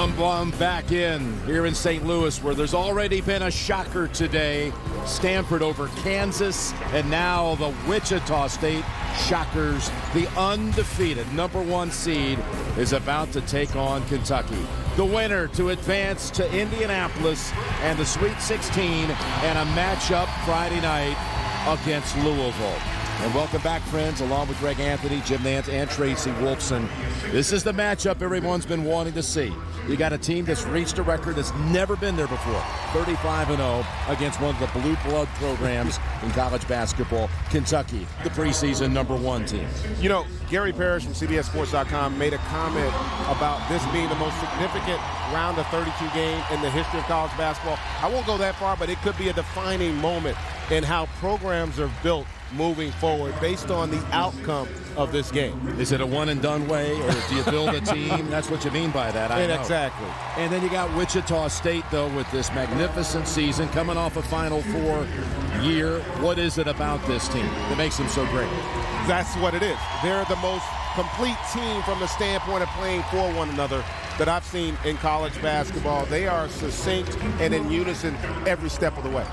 Blum back in here in St. Louis, where there's already been a shocker today. Stanford over Kansas, and now the Wichita State Shockers, the undefeated #1 seed, is about to take on Kentucky. The winner to advance to Indianapolis and the Sweet 16, and a matchup Friday night against Louisville. And welcome back, friends, along with Greg Anthony, Jim Nance, and Tracy Wolfson. This is the matchup everyone's been wanting to see. You got a team that's reached a record that's never been there before, 35-0 against one of the blue blood programs in college basketball, Kentucky, the preseason #1 team. You know, Gary Parrish from CBSSports.com made a comment about this being the most significant round of 32 game in the history of college basketball. I won't go that far, but it could be a defining moment in how programs are built moving forward based on the outcome of this game. Is it a one-and-done way, or do you build a team? That's what you mean by that, I know. Exactly. And then you got Wichita State, though, with this magnificent season, coming off a Final Four year. What is it about this team that makes them so great? That's what it is. They're the most complete team from the standpoint of playing for one another that I've seen in college basketball. They are succinct and in unison every step of the way.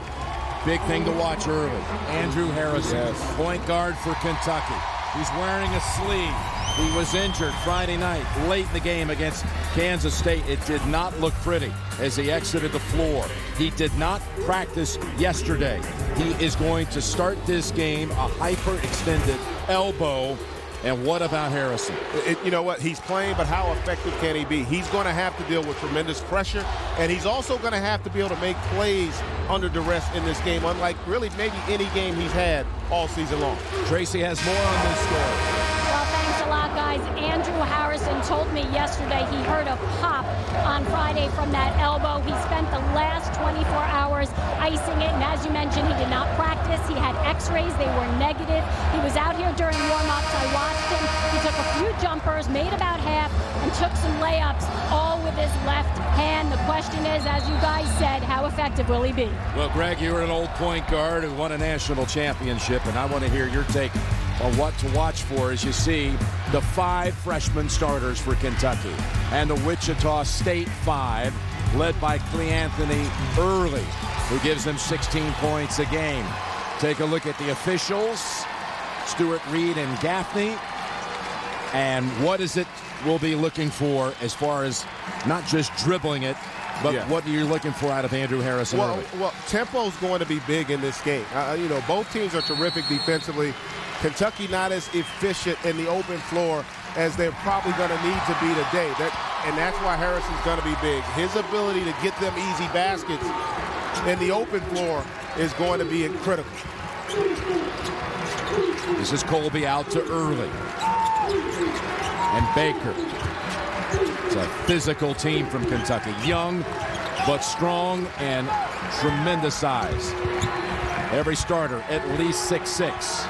Big thing to watch early. Andrew Harrison, point guard for Kentucky. He's wearing a sleeve. He was injured Friday night, late in the game against Kansas State. It did not look pretty as he exited the floor. He did not practice yesterday. He is going to start this game a hyperextended elbow. And what about Harrison? You know what? He's playing, but how effective can he be? He's going to have to deal with tremendous pressure, and he's also going to have to be able to make plays under duress in this game, unlike really maybe any game he's had all season long. Tracy has more on this story. Well, thanks a lot, guys. Andrew Harrison told me yesterday he heard a pop on Friday from that elbow. He spent the last 24 hours icing it, and as you mentioned, he did not practice. He had x-rays. They were negative. He was out here during warm-ups. I watched him. He took a few jumpers, made about half, and took some layups, all with his left hand. The question is, as you guys said, how effective will he be? Well, Greg, you're an old point guard who won a national championship, and I want to hear your take on what to watch for as you see the 5 freshman starters for Kentucky and the Wichita State 5, led by Cleanthony Early, who gives them 16 points a game. Take a look at the officials, Stuart Reed and Gaffney, and what is it we'll be looking for as far as not just dribbling it, but what are you looking for out of Andrew Harrison? Well, tempo is going to be big in this game. You know, both teams are terrific defensively. Kentucky not as efficient in the open floor as they're probably going to need to be today. And that's why Harrison's going to be big. His ability to get them easy baskets in the open floor is going to be critical. This is Colby out to Early. And Baker. It's a physical team from Kentucky. Young, but strong and tremendous size. Every starter at least 6'6".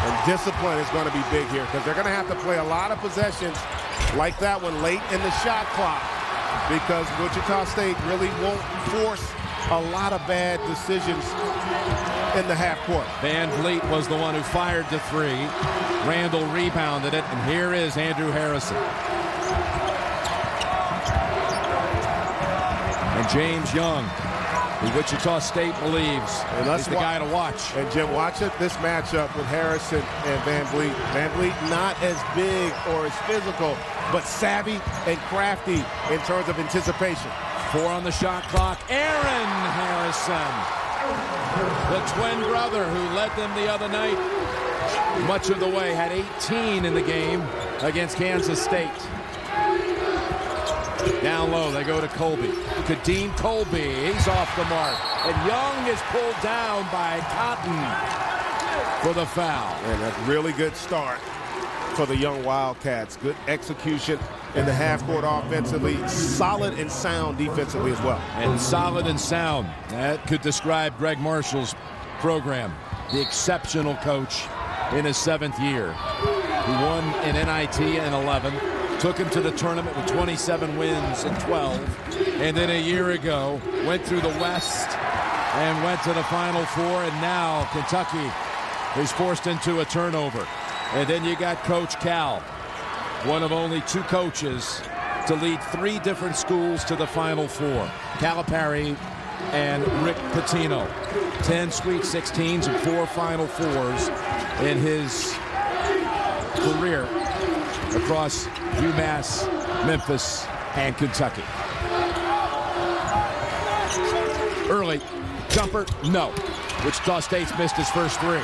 And discipline is going to be big here because they're going to have to play a lot of possessions like that one late in the shot clock because Wichita State really won't force a lot of bad decisions in the half court. Van Vliet was the one who fired the 3. Randall rebounded it, and here is Andrew Harrison. And James Young, who Wichita State believes is the guy to watch. And Jim, watch it, this matchup with Harrison and Van Vliet. Van Vliet not as big or as physical, but savvy and crafty in terms of anticipation. 4 on the shot clock. Aaron Harrison, the twin brother who led them the other night much of the way, had 18 in the game against Kansas State. Down low, they go to Colby. Kadeem Colby, he's off the mark. And Young is pulled down by Cotton for the foul. And a really good start for the young Wildcats. Good execution in the half-court offensively. Solid and sound defensively as well. And solid and sound. That could describe Greg Marshall's program. The exceptional coach in his 7th year. He won an NIT in 11. Took him to the tournament with 27 wins in 12. And then a year ago, went through the West and went to the Final Four. And now Kentucky is forced into a turnover. And then you got Coach Cal. one of only 2 coaches to lead 3 different schools to the Final Four. Calipari and Rick Pitino. 10 Sweet 16s and 4 Final Fours in his career across UMass, Memphis, and Kentucky. Early jumper, no. Wichita State's missed his first 3.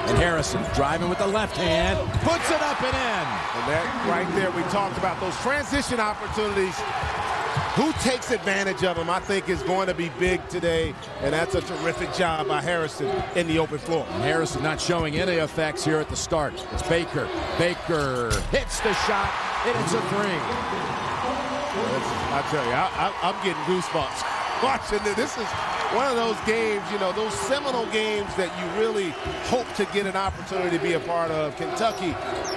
And Harrison driving with the left hand, puts it up and in. And that right there, we talked about those transition opportunities. Who takes advantage of them, I think, is going to be big today. And that's a terrific job by Harrison in the open floor. And Harrison not showing any effects here at the start. It's Baker. Baker hits the shot, and it's a 3. I tell you, I'm getting goosebumps watching this. This is one of those games, you know, those seminal games that you really hope to get an opportunity to be a part of. Kentucky,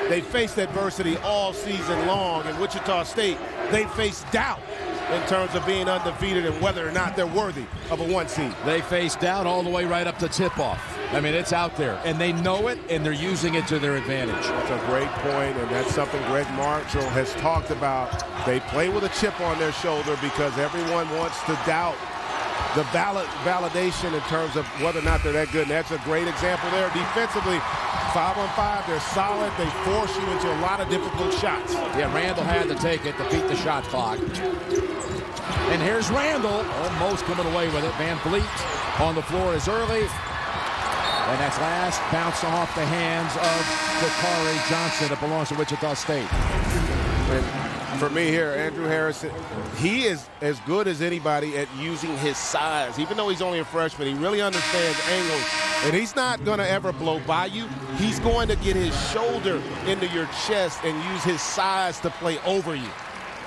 they faced adversity all season long. In Wichita State, they faced doubt in terms of being undefeated and whether or not they're worthy of a 1 seed. They face doubt all the way right up to tip-off. I mean, it's out there, and they know it, and they're using it to their advantage. That's a great point, and that's something Greg Marshall has talked about. They play with a chip on their shoulder because everyone wants to doubt the validation in terms of whether or not they're that good. And that's a great example there. Defensively, 5-on-5, they're solid. They force you into a lot of difficult shots. Yeah, Randall had to take it to beat the shot clock. And here's Randall, almost coming away with it. Van Vliet on the floor is early. And that's last bounce off the hands of Dakari Johnson. It belongs to Wichita State. And for me here, Andrew Harrison, he is as good as anybody at using his size. Even though he's only a freshman, he really understands angles. And he's not going to ever blow by you. He's going to get his shoulder into your chest and use his size to play over you.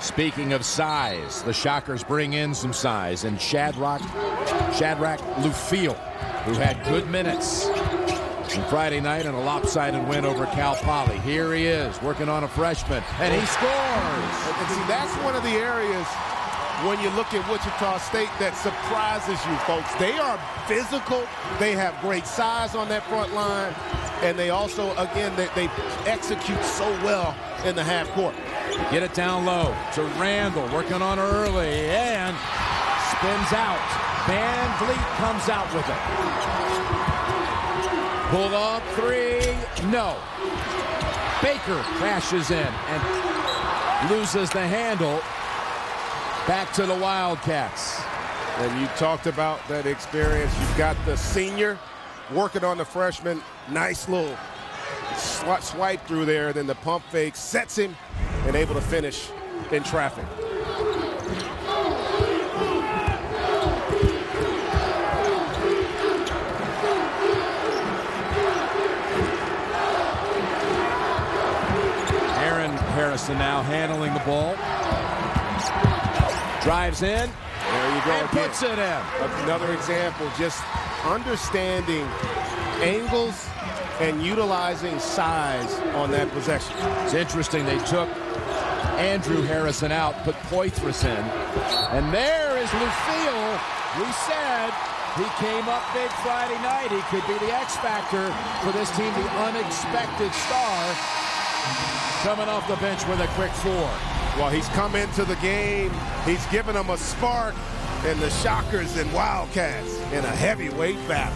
Speaking of size, the Shockers bring in some size. And Shadrach Lufiel, who had good minutes on Friday night in a lopsided win over Cal Poly. Here he is working on a freshman, and he scores. And see, that's one of the areas when you look at Wichita State that surprises you, folks. They are physical. They have great size on that front line. And they also, again, they execute so well in the half court. Get it down low to Randall, working on early, and spins out. Van Vliet comes out with it. Pull up 3, no. Baker crashes in and loses the handle. Back to the Wildcats. And you talked about that experience. You've got the senior working on the freshman. Nice little swipe through there. Then the pump fake sets him and able to finish in traffic. Harrison now handling the ball. Drives in. There you go. And puts it in. Another example, just understanding angles and utilizing size on that possession. It's interesting. They took Andrew Harrison out, put Poitras in. And there is Lufiel. We said he came up big Friday night. He could be the X factor for this team, the unexpected star. Coming off the bench with a quick 4. Well, he's come into the game. He's given them a spark, and the Shockers and Wildcats in a heavyweight battle.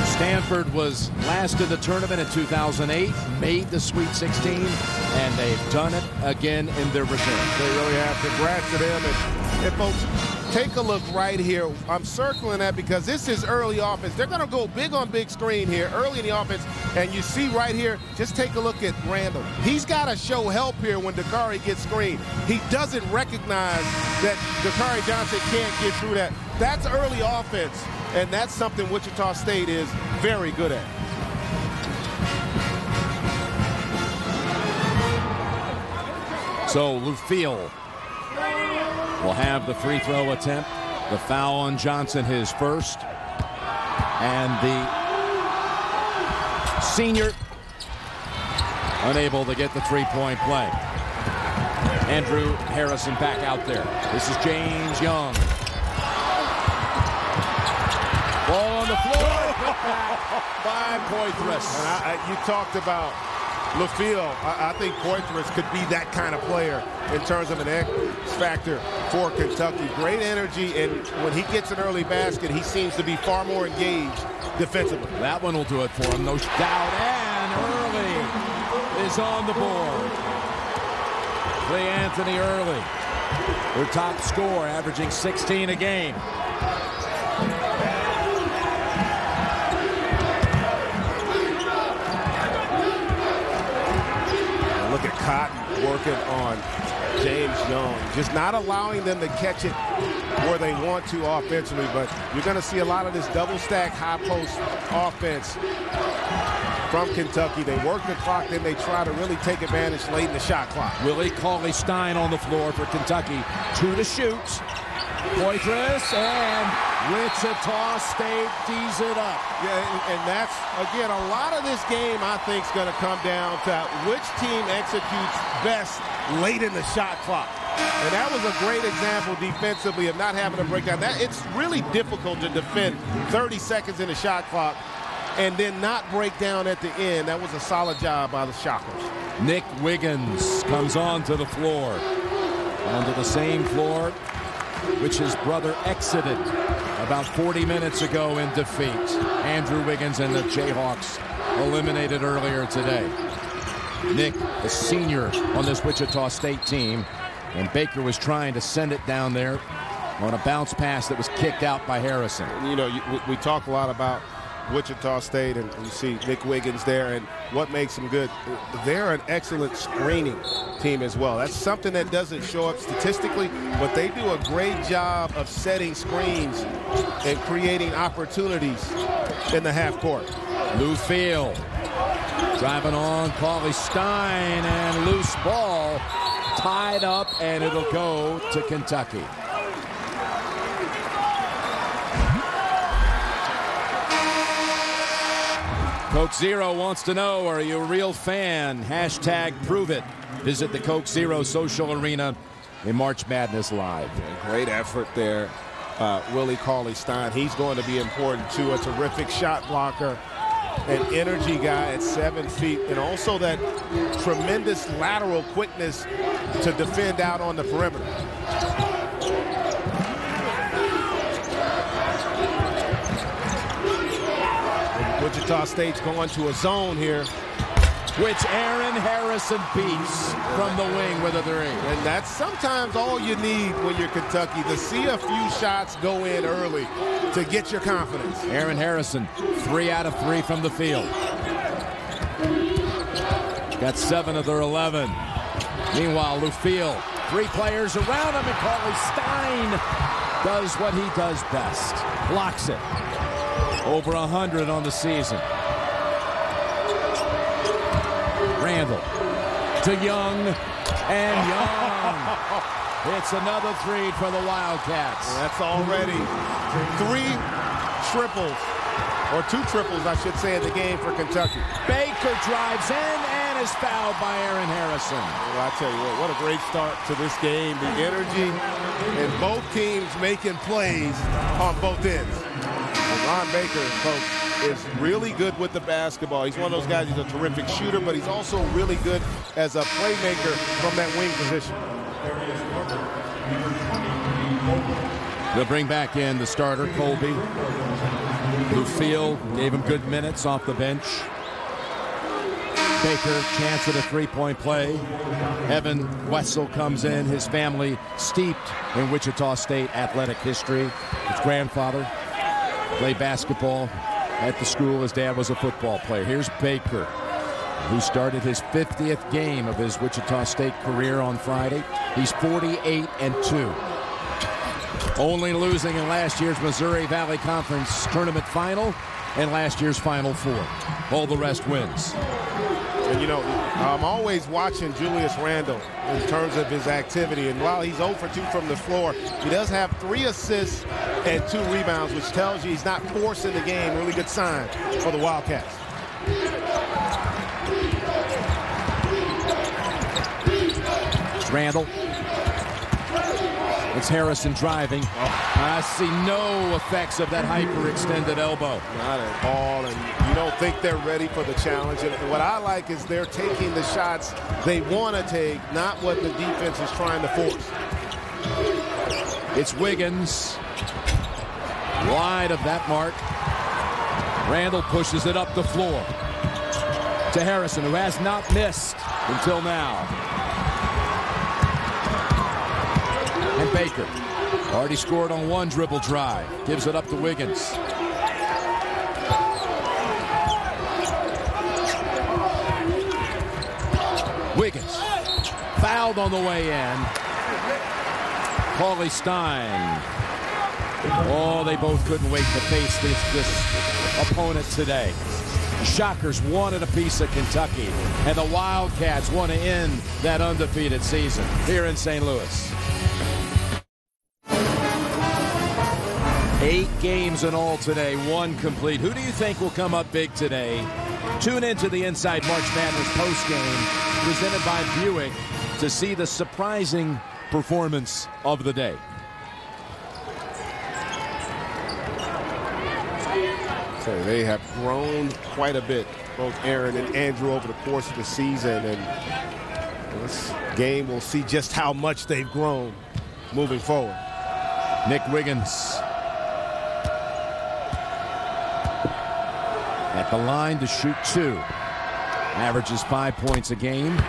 Stanford was last in the tournament in 2008, made the Sweet 16, and they've done it again in their return. They really have. Congrats to them. And folks, take a look right here. I'm circling that because this is early offense. They're going to go big on big screen here early in the offense. And you see right here, just take a look at Randall. He's got to show help here when Dakari gets screened. He doesn't recognize that Dakari Johnson can't get through that. That's early offense, and that's something Wichita State is very good at. So Lufiel will have the free throw attempt. The foul on Johnson, his first. And the senior unable to get the three-point play. Andrew Harrison back out there. This is James Young. Ball on the floor. Put back by Poitras. And you talked about LaFille. I think Poitras could be that kind of player in terms of an X factor for Kentucky. Great energy, and when he gets an early basket, he seems to be far more engaged defensively. That one will do it for him, no doubt. And Early is on the board. Lee Anthony Early, their top scorer, averaging 16 a game. Look at Cotton working on James Young, just not allowing them to catch it where they want to offensively, but you're going to see a lot of this double stack high post offense from Kentucky. They work the clock, then they try to really take advantage late in the shot clock. Willie Cauley-Stein on the floor for Kentucky. 2 to shoot. Poitras and Wichita State D's it up. Yeah, and that's, again, a lot of this game, I think, is going to come down to which team executes best late in the shot clock. And that was a great example defensively of not having to break down. It's really difficult to defend 30 seconds in the shot clock and then not break down at the end. That was a solid job by the Shockers. Nick Wiggins comes onto the floor. Onto the same floor which his brother exited about 40 minutes ago in defeat. Andrew Wiggins and the Jayhawks eliminated earlier today. Nick, the senior on this Wichita State team, and Baker was trying to send it down there on a bounce pass that was kicked out by Harrison. You know, we talk a lot about Wichita State, and you see Nick Wiggins there, and what makes them good, they're an excellent screening team as well. That's something that doesn't show up statistically, but they do a great job of setting screens and creating opportunities in the half court. Lou Field driving on Cauley-Stein, and loose ball tied up, and it'll go to Kentucky. Coke Zero wants to know, are you a real fan? Hashtag prove it. Visit the Coke Zero social arena in March Madness Live. Yeah, great effort there. Willie Cauley-Stein, he's going to be important too. A terrific shot blocker, an energy guy at 7 feet, and also that tremendous lateral quickness to defend out on the perimeter. Wichita State's going to a zone here, which Aaron Harrison beats from the wing with a three. And that's sometimes all you need when you're Kentucky, to see a few shots go in early to get your confidence. Aaron Harrison, 3 out of 3 from the field. Got 7 of their 11. Meanwhile, Lou Field, 3 players around him, and Cauley-Stein does what he does best. Blocks it. Over 100 on the season. Randall to Young, and Young hits another 3 for the Wildcats. That's already 3 triples, or 2 triples, I should say, in the game for Kentucky. Baker drives in and is fouled by Aaron Harrison. Well, I tell you what a great start to this game. The energy, and both teams making plays on both ends. Ron Baker, folks, is really good with the basketball. He's one of those guys, he's a terrific shooter, but he's also really good as a playmaker from that wing position. They'll bring back in the starter, Colby. Lou Field gave him good minutes off the bench. Baker, chance at a 3-point play. Evan Wessel comes in, his family steeped in Wichita State athletic history. His grandfather played basketball at the school. His dad was a football player. Here's Baker, who started his 50th game of his Wichita State career on Friday. He's 48-2. Only losing in last year's Missouri Valley Conference Tournament Final and last year's Final Four. All the rest wins. And, you know, I'm always watching Julius Randle in terms of his activity. And while he's 0 for 2 from the floor, he does have 3 assists and 2 rebounds, which tells you he's not forcing the game. Really good sign for the Wildcats. Randle. It's Harrison driving. I see no effects of that hyperextended elbow. Not at all, and you don't think they're ready for the challenge. And what I like is they're taking the shots they want to take, not what the defense is trying to force. It's Wiggins. Wide of that mark. Randall pushes it up the floor to Harrison, who has not missed until now. And Baker already scored on one dribble drive. Gives it up to Wiggins. Wiggins fouled on the way in. Paulie Stein. Oh, they both couldn't wait to face this opponent today. Shockers wanted a piece of Kentucky, and the Wildcats want to end that undefeated season here in St. Louis. 8 games in all today, 1 complete. Who do you think will come up big today? Tune into the Inside March Madness postgame presented by Buick to see the surprising performance of the day. So they have grown quite a bit, both Aaron and Andrew, over the course of the season, and this game will see just how much they've grown moving forward. Nick Wiggins at the line to shoot 2. Averages 5 points a game.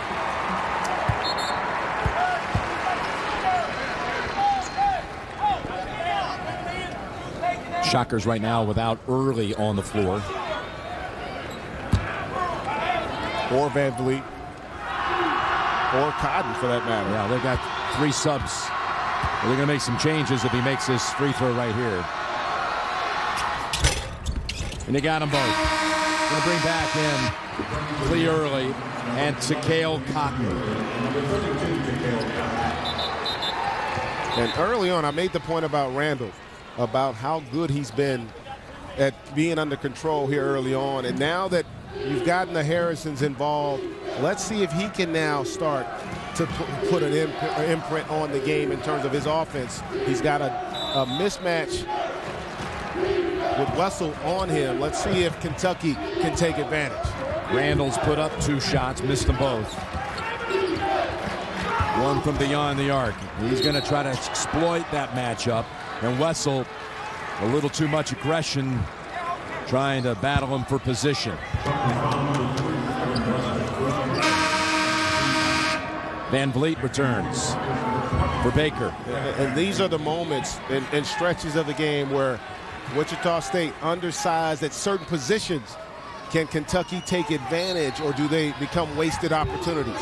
Shockers right now without Early on the floor. Or Van Vliet. Or Cotton, for that matter. Yeah, they've got 3 subs. They're going to make some changes if he makes this free throw right here. And they got them both. Going to bring back in Lee Early and Takale Cotton. And early on, I made the point about Randall, about how good he's been at being under control here early on. And now that you've gotten the Harrisons involved, let's see if he can now start to put an imprint on the game in terms of his offense. He's got a mismatch with Wessel on him. Let's see if Kentucky can take advantage. Randall's put up 2 shots, missed them both. 1 from beyond the arc. He's going to try to exploit that matchup. And Wessel, a little too much aggression, trying to battle him for position. Van Vliet returns for Baker. And these are the moments and stretches of the game where Wichita State undersized at certain positions. Can Kentucky take advantage, or do they become wasted opportunities?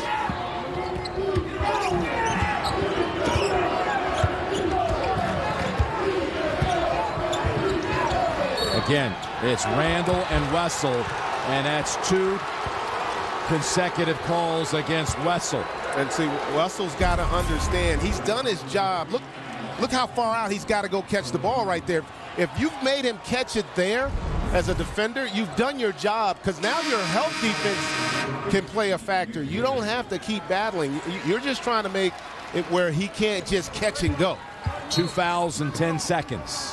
Again, it's Randall and Wessel, and that's 2 consecutive calls against Wessel. And see, Wessel's got to understand, he's done his job. Look how far out he's got to go catch the ball right there. If you've made him catch it there as a defender, you've done your job, because now your help defense can play a factor. You don't have to keep battling. You're just trying to make it where he can't just catch and go. 2 fouls in 10 seconds.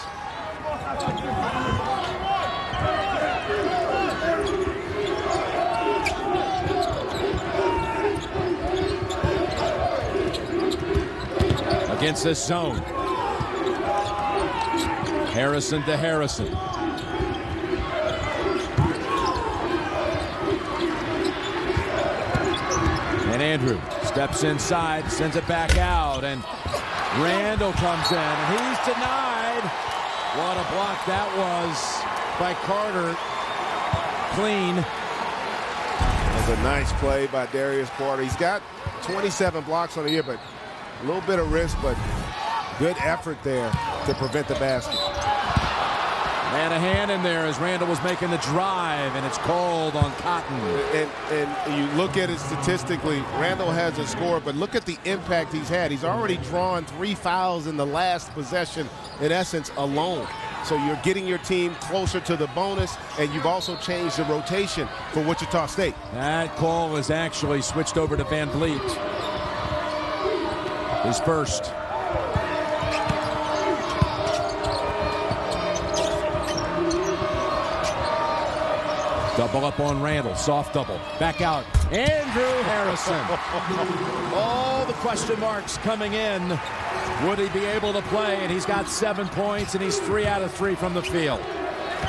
Against this zone. Harrison to Harrison. And Andrew steps inside, sends it back out, and Randall comes in, and he's denied. What a block that was by Carter. Clean. That was a nice play by Darius Carter. He's got 27 blocks on the year, but a little bit of risk, but good effort there to prevent the basket. And a hand in there as Randall was making the drive, and it's called on Cotton. And you look at it statistically, Randall has a score, but look at the impact he's had. He's already drawn 3 fouls in the last possession, in essence, alone. So you're getting your team closer to the bonus, and you've also changed the rotation for Wichita State. That call is actually switched over to Van Vliet. His first. Double up on Randall. Soft double. Back out. Andrew Harrison. All the question marks coming in. Would he be able to play? And he's got 7 points, and he's 3 out of 3 from the field.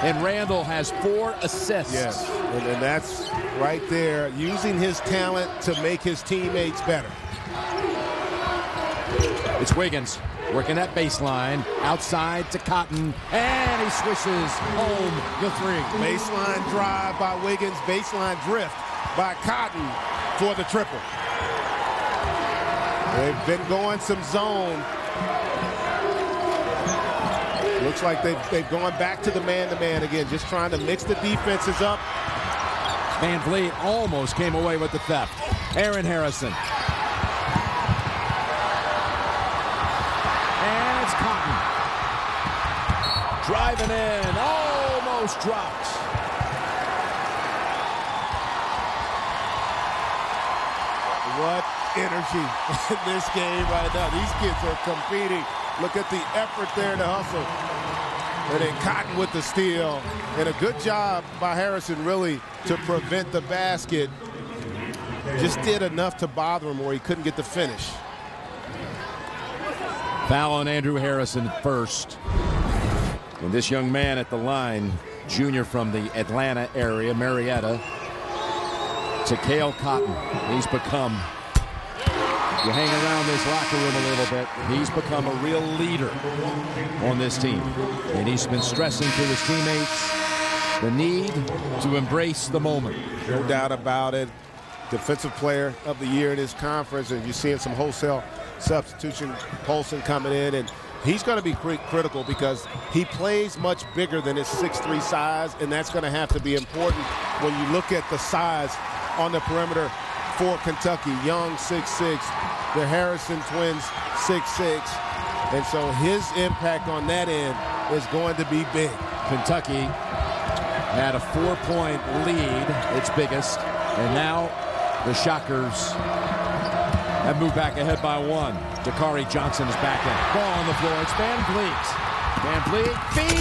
And Randall has 4 assists. Yes, and that's right there, using his talent to make his teammates better. It's Wiggins working that baseline, outside to Cotton, and he swishes home the 3. Baseline drive by Wiggins, baseline drift by Cotton for the triple. They've been going some zone. Looks like they've gone back to the man-to-man again, just trying to mix the defenses up. Van Vliet almost came away with the theft. Aaron Harrison. And it's Cotton. Driving in, almost dropped. What energy in this game right now. These kids are competing. Look at the effort there to hustle. And then Cotton with the steal. And a good job by Harrison, really, to prevent the basket. Just did enough to bother him where he couldn't get the finish. Foul on Andrew Harrison first. And this young man at the line, junior from the Atlanta area, Marietta, to Cale Cotton. He's become, you hang around this locker room a little bit, he's become a real leader on this team. And he's been stressing to his teammates the need to embrace the moment. No doubt about it. Defensive player of the year in his conference, and you're seeing some wholesale substitution. Polson coming in, and he's going to be critical because he plays much bigger than his 6'3" size, and that's going to have to be important when you look at the size on the perimeter for Kentucky. Young 6'6", the Harrison twins 6'6", and so his impact on that end is going to be big. Kentucky had a 4-point lead, its biggest, and now the Shockers have moved back ahead by 1. Dakari Johnson is back in. Ball on the floor. It's Van Vliet. Van Vliet feeds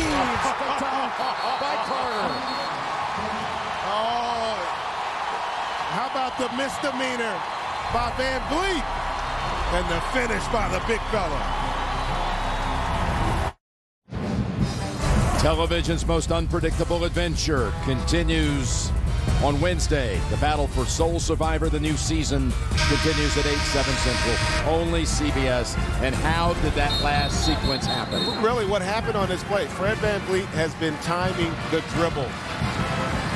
by Carter. Oh, how about the misdemeanor by Van Vliet? And the finish by the big fella. Television's most unpredictable adventure continues on Wednesday. The battle for Sole Survivor, the new season, continues at 8/7 Central. Only CBS. And how did that last sequence happen? Really, what happened on this play? Fred Van Vliet has been timing the dribble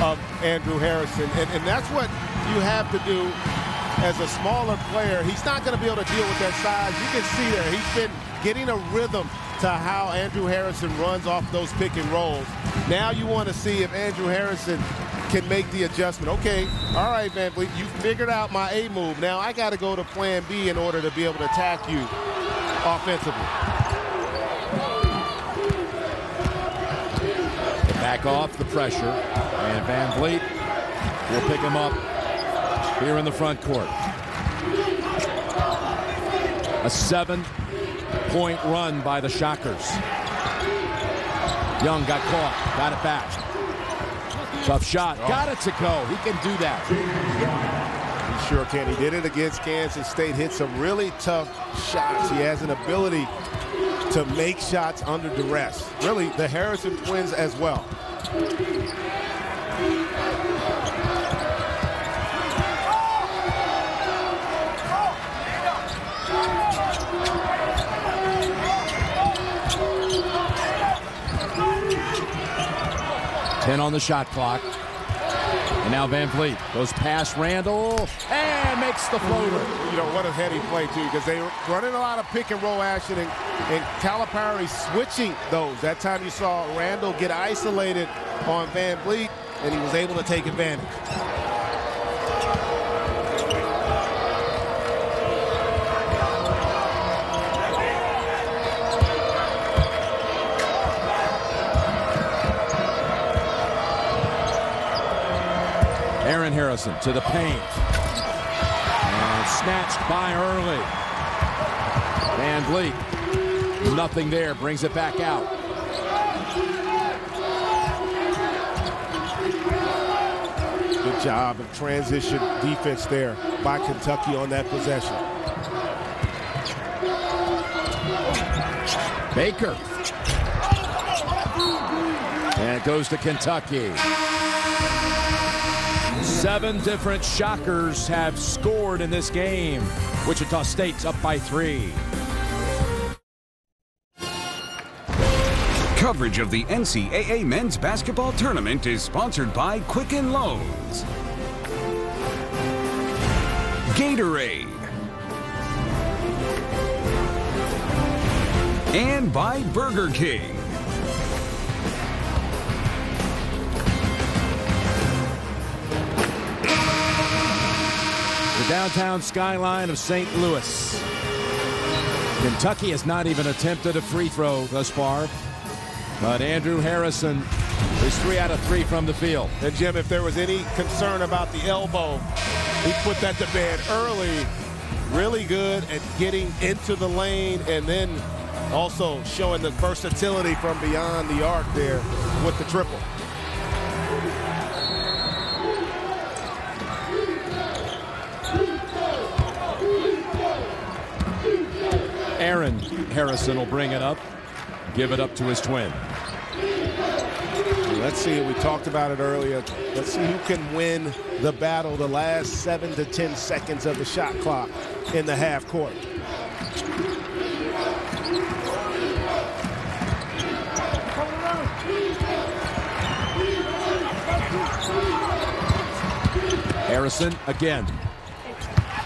of Andrew Harrison. And that's what you have to do as a smaller player. He's not going to be able to deal with that size. You can see there, he's been getting a rhythm to how Andrew Harrison runs off those pick and rolls. Now you want to see if Andrew Harrison can make the adjustment. Okay, all right, Van Vliet, you figured out my A move. Now I got to go to plan B in order to be able to attack you offensively. Back off the pressure, and Van Vliet will pick him up here in the front court. A 7-point run by the Shockers. Young got caught, got it back. Tough shot, got it to go. He can do that. He sure can. He did it against Kansas State, hit some really tough shots. He has an ability to make shots under duress. Really, the Harrison twins as well. Ten on the shot clock. And now Van Vliet goes past Randall and makes the floater. You know, what a heady play, too, because they were running a lot of pick and roll action, and Calipari switching those. That time you saw Randall get isolated on Van Vliet, and he was able to take advantage. Aaron Harrison to the paint. And snatched by early. Van Vliet. Nothing there. Brings it back out. job of transition defense there by Kentucky on that possession. Baker. And it goes to Kentucky. 7 different Shockers have scored in this game. Wichita State's up by 3. Coverage of the NCAA men's basketball tournament is sponsored by Quicken Loans, Gatorade, and by Burger King. The downtown skyline of St. Louis. Kentucky has not even attempted a free throw thus far. But Andrew Harrison is 3 out of 3 from the field. And Jim, if there was any concern about the elbow, he put that to bed early. Really good at getting into the lane and then also showing the versatility from beyond the arc there with the triple. Aaron Harrison will bring it up. Give it up to his twin. Let's see. We talked about it earlier. Let's see who can win the battle the last 7 to 10 seconds of the shot clock in the half court. Harrison again.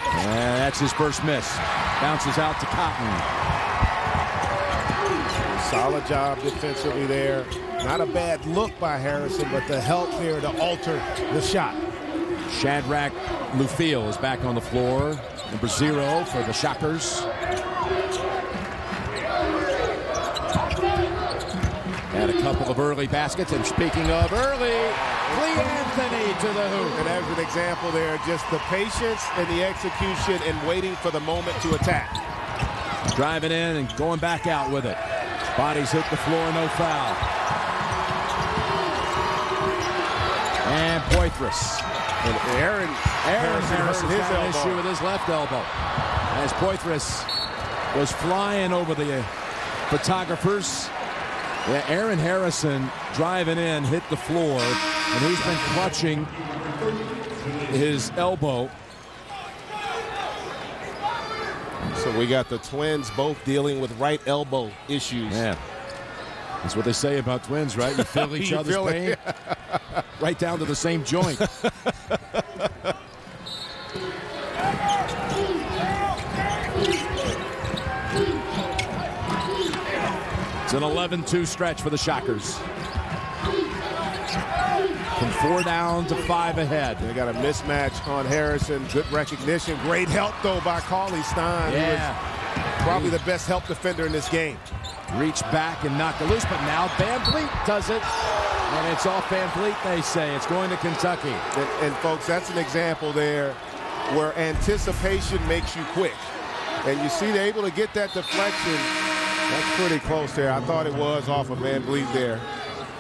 And that's his first miss. Bounces out to Cotton. Solid job defensively there. Not a bad look by Harrison, but the help there to alter the shot. Shadrach Lufiel is back on the floor. Number 0 for the Shockers. And a couple of early baskets. And speaking of early, Lee Anthony to the hoop. And there's an example there, just the patience and the execution and waiting for the moment to attack. Driving in and going back out with it. Bodies hit the floor, no foul. And Poitras. And Aaron Harrison his got an elbow. issue with his left elbow. As Poitras was flying over the photographers. Yeah, Aaron Harrison driving in, hit the floor, and he's been clutching his elbow. So we got the twins both dealing with right elbow issues. Yeah. That's what they say about twins, right? You feel each other's pain. Right down to the same joint. It's an 11-2 stretch for the Shockers. From 4 down to 5 ahead. They got a mismatch on Harrison. Good recognition. Great help, though, by Cauley Stein. Yeah. Who was probably the best help defender in this game. Reach back and knock it loose, but now Van Vliet does it. And it's off Van Vliet, they say. It's going to Kentucky. And folks, that's an example there where anticipation makes you quick. And you see they're able to get that deflection. That's pretty close there. I thought it was off of Van Vliet there.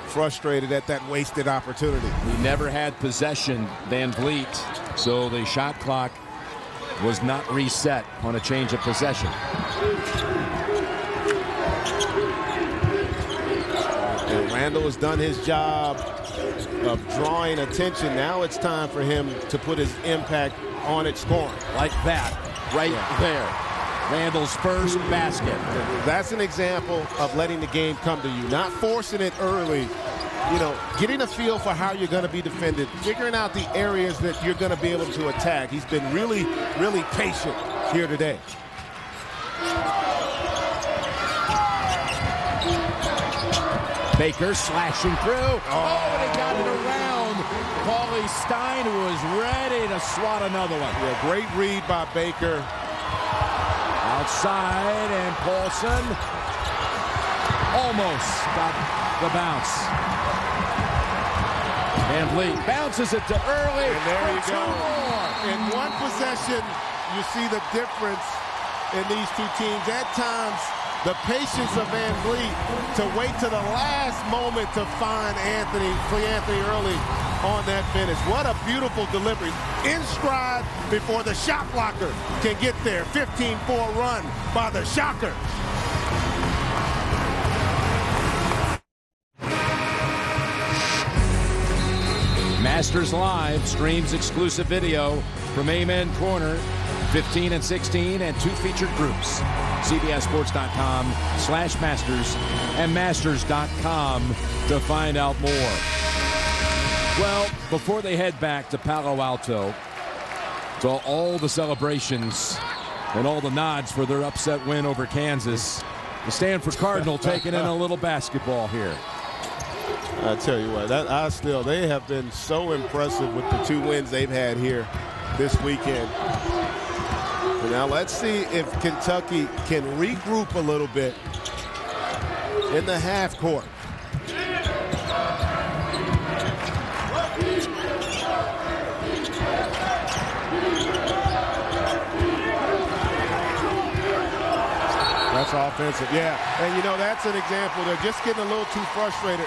Frustrated at that wasted opportunity. He never had possession, Van Vliet, so the shot clock was not reset on a change of possession. And Randall has done his job of drawing attention. Now it's time for him to put his impact on it scoring. Like that, right there. Randall's first basket. That's an example of letting the game come to you, not forcing it early. You know, getting a feel for how you're going to be defended, figuring out the areas that you're going to be able to attack. He's been really, really patient here today. Baker slashing through. Oh, and he got it around Cauley Stein, who was ready to swat another one. Yeah, great read by Baker. Outside, and Paulson almost got the bounce. Van Vliet bounces it to Early. And there you go. More. In one possession, you see the difference in these two teams. At times, the patience of Van Vliet to wait to the last moment to find Anthony early on that finish. What a beautiful delivery. In stride before the shot blocker can get there. 15-4 run by the Shockers. Masters Live streams exclusive video from Amen Corner, 15 and 16, and 2 featured groups. CBSSports.com/Masters and Masters.com to find out more. Well, before they head back to Palo Alto, to all the celebrations and all the nods for their upset win over Kansas, the Stanford Cardinal taking in a little basketball here. I tell you what, they have been so impressive with the 2 wins they've had here this weekend. And now let's see if Kentucky can regroup a little bit in the half court. That's offensive, yeah. And, you know, that's an example. They're just getting a little too frustrated.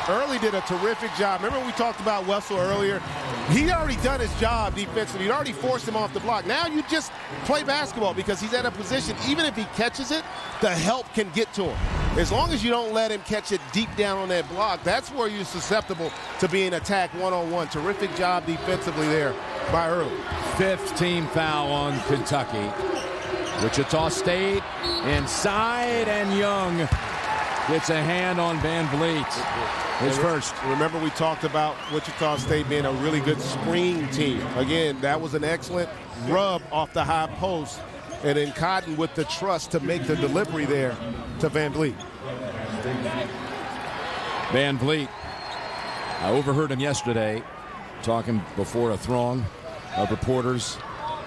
Early did a terrific job. Remember we talked about Wessel earlier? He'd already done his job defensively. He'd already forced him off the block. Now you just play basketball because he's at a position, even if he catches it, the help can get to him. As long as you don't let him catch it deep down on that block, that's where you're susceptible to being attacked one-on-one. Terrific job defensively there by Early. 15 foul on Kentucky. Wichita State inside, and Young gets a hand on Van Vliet. His first. Remember we talked about Wichita State being a really good screen team. Again, that was an excellent rub off the high post. And then Cotton with the trust to make the delivery there to Van Vliet. Van Vliet, I overheard him yesterday talking before a throng of reporters.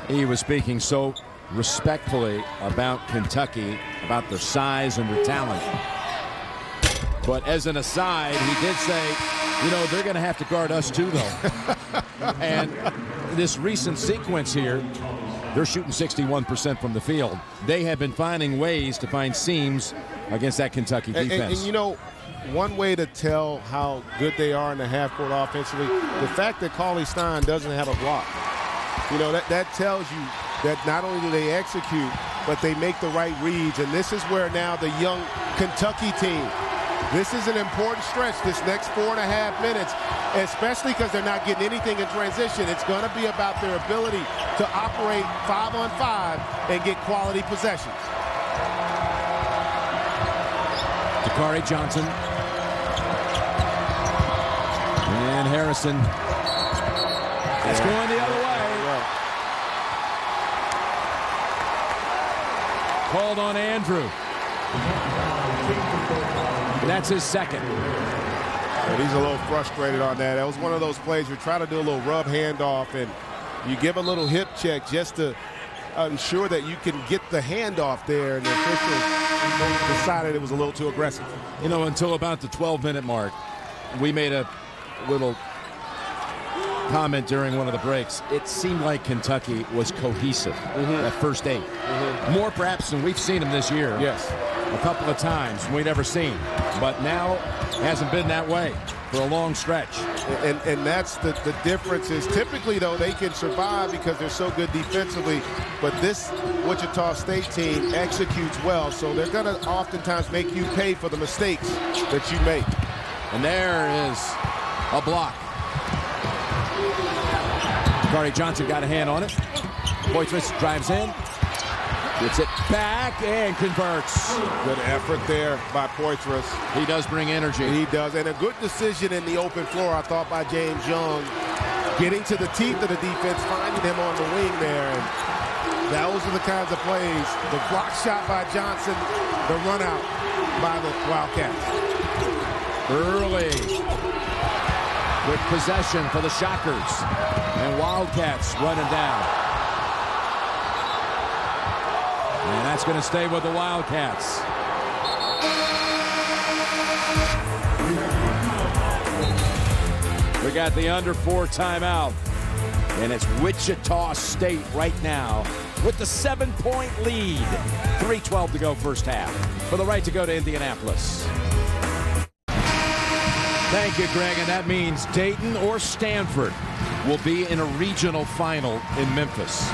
He was speaking so respectfully about Kentucky, about their size and their talent. But as an aside, he did say, you know, they're going to have to guard us too, though. And this recent sequence here, they're shooting 61% from the field. They have been finding ways to find seams against that Kentucky defense. And you know, one way to tell how good they are in the half court offensively, the fact that Cauley-Stein doesn't have a block. You know, that tells you that not only do they execute, but they make the right reads. And this is where now the young Kentucky team, this is an important stretch, this next 4.5 minutes, especially because they're not getting anything in transition. It's going to be about their ability to operate 5-on-5 and get quality possessions. Dakari Johnson. And Harrison. It's going the other way. Called on Andrew. And that's his second. And he's a little frustrated on that. That was one of those plays where you try to do a little rub handoff and you give a little hip check just to ensure that you can get the handoff there, and the officials decided it was a little too aggressive. You know, until about the 12-minute mark, we made a little comment during one of the breaks. It seemed like Kentucky was cohesive at first 8. More perhaps than we've seen them this year. Yes. A couple of times we'd ever seen. But now hasn't been that way for a long stretch. And that's the difference is typically, though, they can survive because they're so good defensively. But this Wichita State team executes well, so they're going to oftentimes make you pay for the mistakes that you make. And there is a block. Dakari Johnson got a hand on it. Poitras drives in. Gets it back and converts. Good effort there by Poitras. He does bring energy. He does. And a good decision in the open floor, I thought, by James Young. Getting to the teeth of the defense, finding him on the wing there. And those are the kinds of plays. The block shot by Johnson, the run out by the Wildcats. Early. With possession for the Shockers. And Wildcats running down. And that's going to stay with the Wildcats. We got the under 4 timeout. And it's Wichita State right now with the 7-point lead. 3:12 to go first half for the right to go to Indianapolis. Thank you, Greg, and that means Dayton or Stanford will be in a regional final in Memphis.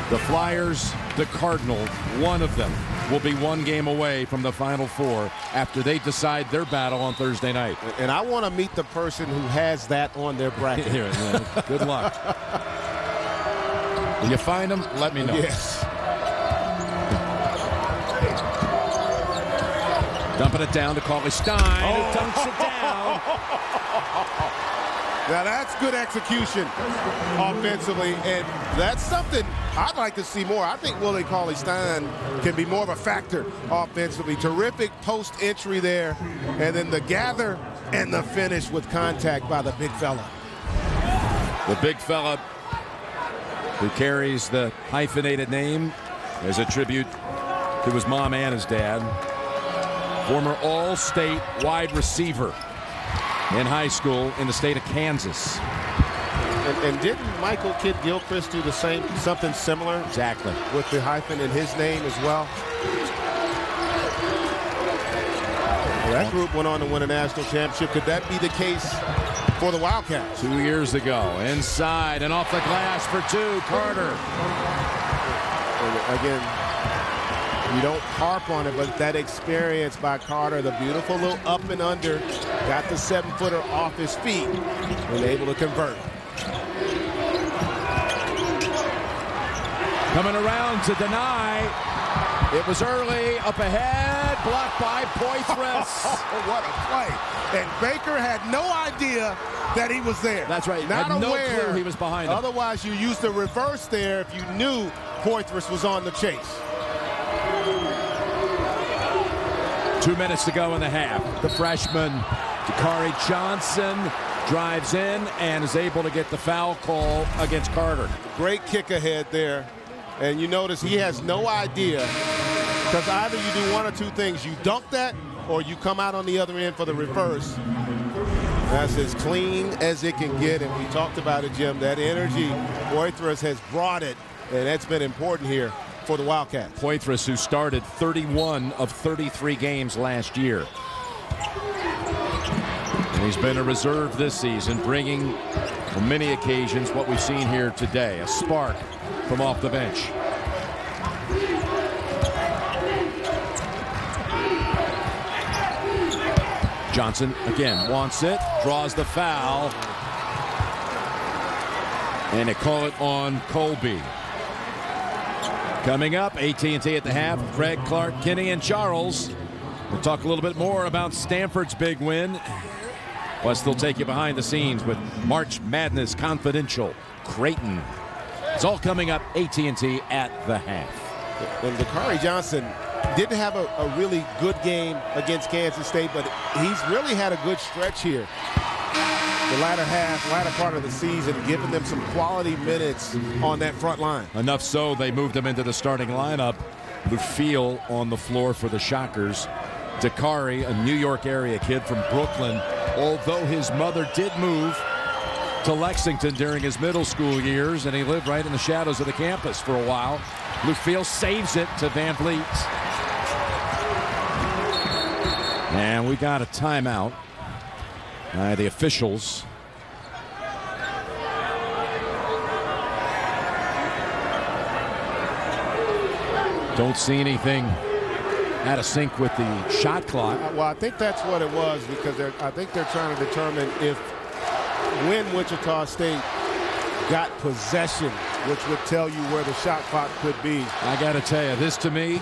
The Flyers, the Cardinals, one of them will be one game away from the Final Four after they decide their battle on Thursday night. And I want to meet the person who has that on their bracket. Here, good luck. When you find them, let me know. Yes. Dumping it down to Cauley Stein, who dunks it down. Now that's good execution offensively, and that's something I'd like to see more. I think Willie Cauley Stein can be more of a factor offensively. Terrific post entry there, and then the gather and the finish with contact by the big fella. The big fella who carries the hyphenated name as a tribute to his mom and his dad. Former All-State wide receiver in high school in the state of Kansas. And didn't Michael Kidd-Gilchrist do the same, something similar? Exactly. With the hyphen in his name as well? That group went on to win a national championship. Could that be the case for the Wildcats? 2 years ago. Inside and off the glass for two. Carter. And again, you don't harp on it, but that experience by Carter, the beautiful little up and under, got the 7-footer off his feet and able to convert. Coming around to deny. It was early, up ahead, blocked by Poitras. What a play. And Baker had no idea that he was there. That's right. Not had aware. No clue he was behind him. Otherwise, you use the reverse there if you knew Poitras was on the chase. 2 minutes to go in the half. The freshman, Dakari Johnson, drives in and is able to get the foul call against Carter. Great kick ahead there. And you notice he has no idea, because either you do one or two things. You dunk that or you come out on the other end for the reverse. That's as clean as it can get. And we talked about it, Jim. That energy, Poitras has brought it, and that's been important here for the Wildcats. Poitras, who started 31 of 33 games last year. And he's been a reserve this season, bringing on many occasions what we've seen here today, a spark from off the bench. Johnson again wants it, draws the foul, and they call it on Colby. Coming up, AT&T at the half, Craig, Clark, Kinney, and Charles. We'll talk a little bit more about Stanford's big win. Plus, they'll take you behind the scenes with March Madness Confidential, Creighton. It's all coming up, AT&T at the half. And Dakari Johnson didn't have a really good game against Kansas State, but he's really had a good stretch here. The latter part of the season, giving them some quality minutes on that front line. Enough so, they moved him into the starting lineup. Lufiel on the floor for the Shockers. Dakari, a New York area kid from Brooklyn, although his mother did move to Lexington during his middle school years, and he lived right in the shadows of the campus for a while. Lufiel saves it to Van Vliet. And we got a timeout by the officials. Don't see anything out of sync with the shot clock. Well, I think that's what it was, because I think they're trying to determine when Wichita State got possession, which would tell you where the shot clock could be. I got to tell you, this to me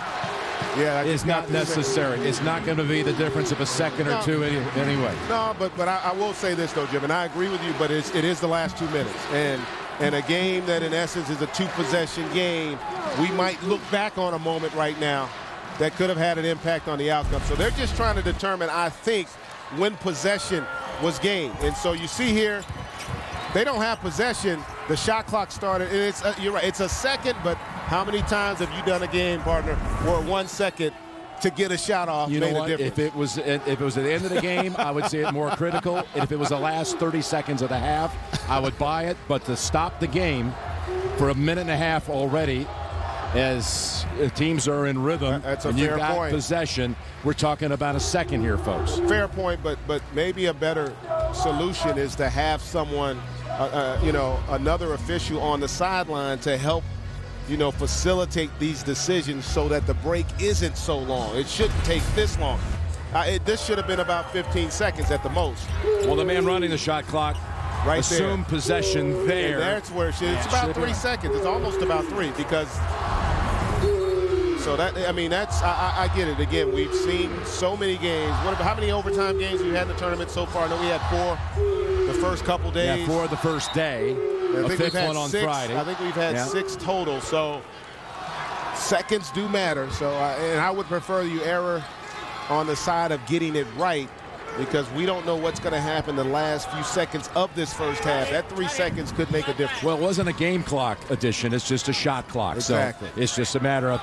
is not necessary. It's not going to be the difference of a second or two anyway. No, but I will say this, though, Jim, and I agree with you, but it is the last 2 minutes. And a game that, in essence, is a two-possession game, we might look back on a moment right now that could have had an impact on the outcome. So they're just trying to determine, I think, when possession was gained. And so you see here, they don't have possession. The shot clock started, and it's you're right, it's a second, but how many times have you done a game, partner, where 1 second to get a shot off you know made what? a difference? If it was at the end of the game, I would say it more critical. And if it was the last 30 seconds of the half, I would buy it. But to stop the game for a minute and a half already, as teams are in rhythm. That's a and fair you've got point. possession. We're talking about a second here, folks. Fair point, but maybe a better solution is to have someone, another official on the sideline to help, facilitate these decisions so that the break isn't so long. It shouldn't take this long. This should have been about 15 seconds at the most. Well, the man running the shot clock right assumed there. Possession there. And that's where it's about 3 seconds. It's almost about 3 because. So I get it. Again, we've seen so many games. How many overtime games we've had in the tournament so far? I know we had 4 the first couple days. Yeah, 4 the first day. A fifth one on 6, Friday. I think we've had 6 total. So seconds do matter. So I would prefer you err on the side of getting it right, because we don't know what's going to happen the last few seconds of this first half. That 3 seconds could make a difference. Well, it wasn't a game clock addition. It's just a shot clock. Exactly. So it's just a matter of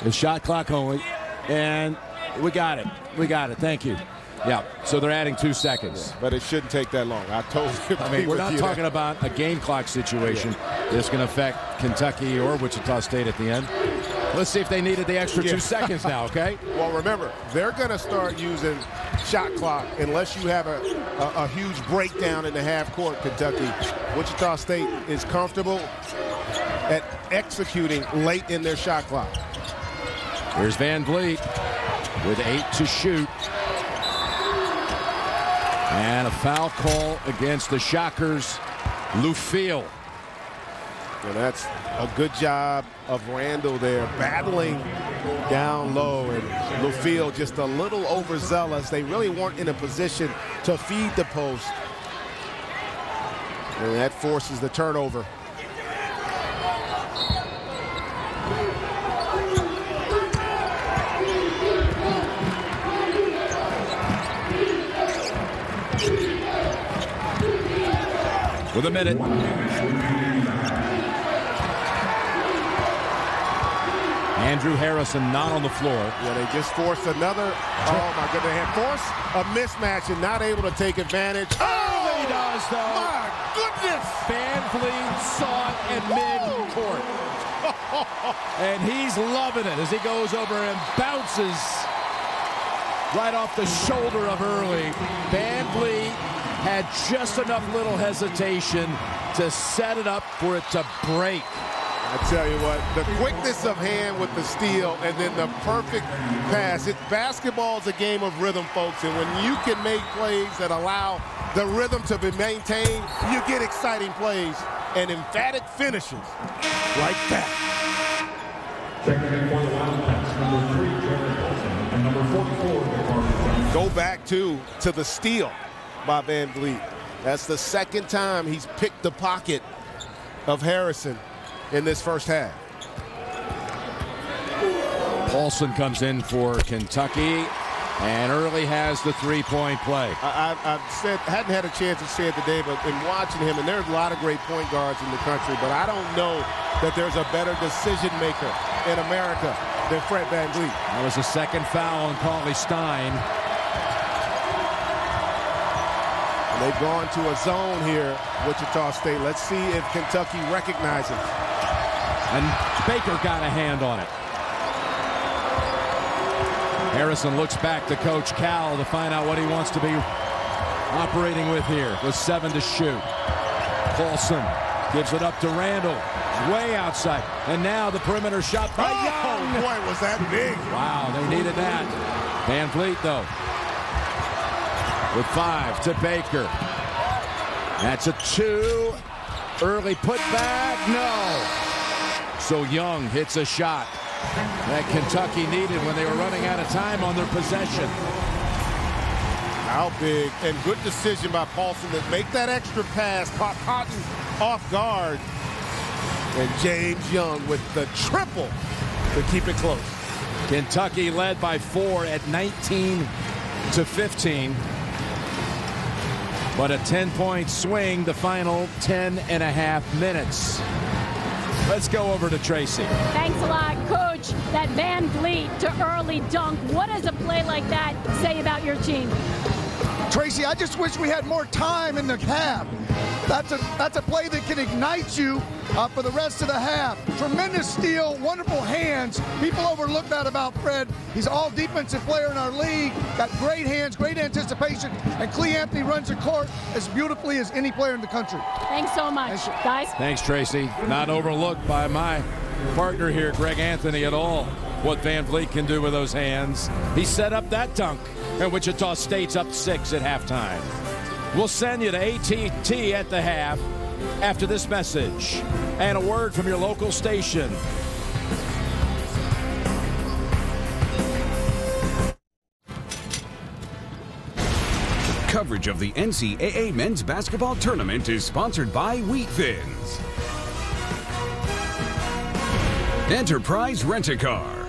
the shot clock only. And we got it. We got it. Thank you. Yeah. So they're adding 2 seconds. But it shouldn't take that long. I totally agree. I mean, we're not talking about a game clock situation that's going to affect Kentucky or Wichita State at the end. Let's see if they needed the extra 2 seconds now, okay? Well, remember, they're going to start using shot clock unless you have a huge breakdown in the half court, Kentucky. Wichita State is comfortable at executing late in their shot clock. Here's Van Vliet with 8 to shoot. And a foul call against the Shockers, Lufiel. And that's a good job of Randall there, battling down low. And Lufiel just a little overzealous. They really weren't in a position to feed the post. And that forces the turnover. With a minute. Andrew Harrison not on the floor. Yeah, they just forced another. Oh, my goodness. They had forced a mismatch and not able to take advantage. Oh, he does, though. My goodness. Van Vliet saw it at mid-court. And he's loving it as he goes over and bounces right off the shoulder of Early. Van Vliet had just enough little hesitation to set it up for it to break. I tell you what, the quickness of hand with the steal and then the perfect pass. Basketball is a game of rhythm, folks, and when you can make plays that allow the rhythm to be maintained, you get exciting plays and emphatic finishes like that. Go back to the steal by Van Vliet. That's the second time he's picked the pocket of Harrison in this first half. Paulson comes in for Kentucky, and Early has the three-point play. I've said, hadn't had a chance to say it today, but in watching him, and there's a lot of great point guards in the country, but I don't know that there's a better decision maker in America than Fred Van Vliet. That was the second foul on Cauley Stein. And they've gone to a zone here, Wichita State. Let's see if Kentucky recognizes. And Baker got a hand on it. Harrison looks back to Coach Cal to find out what he wants to be operating with here with 7 to shoot. Paulson gives it up to Randall. Way outside. And now the perimeter shot by Young. Boy, was that big. Wow, they needed that. Van Vliet, though, with 5 to Baker. That's a 2. Early putback. No. So Young hits a shot that Kentucky needed when they were running out of time on their possession. How big, and good decision by Paulson to make that extra pass, caught Cotton off guard. And James Young with the triple to keep it close. Kentucky led by 4 at 19 to 15. But a 10-point swing the final 10 and a half minutes. Let's go over to Tracy. Thanks a lot, Coach. That Van Vliet to Early dunk. What does a play like that say about your team? Tracy, I just wish we had more time in the half. That's a play that can ignite you for the rest of the half. Tremendous steal, wonderful hands. People overlook that about Fred. He's all defensive player in our league. Got great hands, great anticipation, and Clee Anthony runs the court as beautifully as any player in the country. Thanks so much, guys. Thanks, Tracy. Not overlooked by my partner here, Greg Anthony, at all. What Van Vliet can do with those hands. He set up that dunk, and Wichita State's up 6 at halftime. We'll send you to AT&T at the half after this message and a word from your local station. Coverage of the NCAA men's basketball tournament is sponsored by Wheat Thins, Enterprise Rent-A-Car,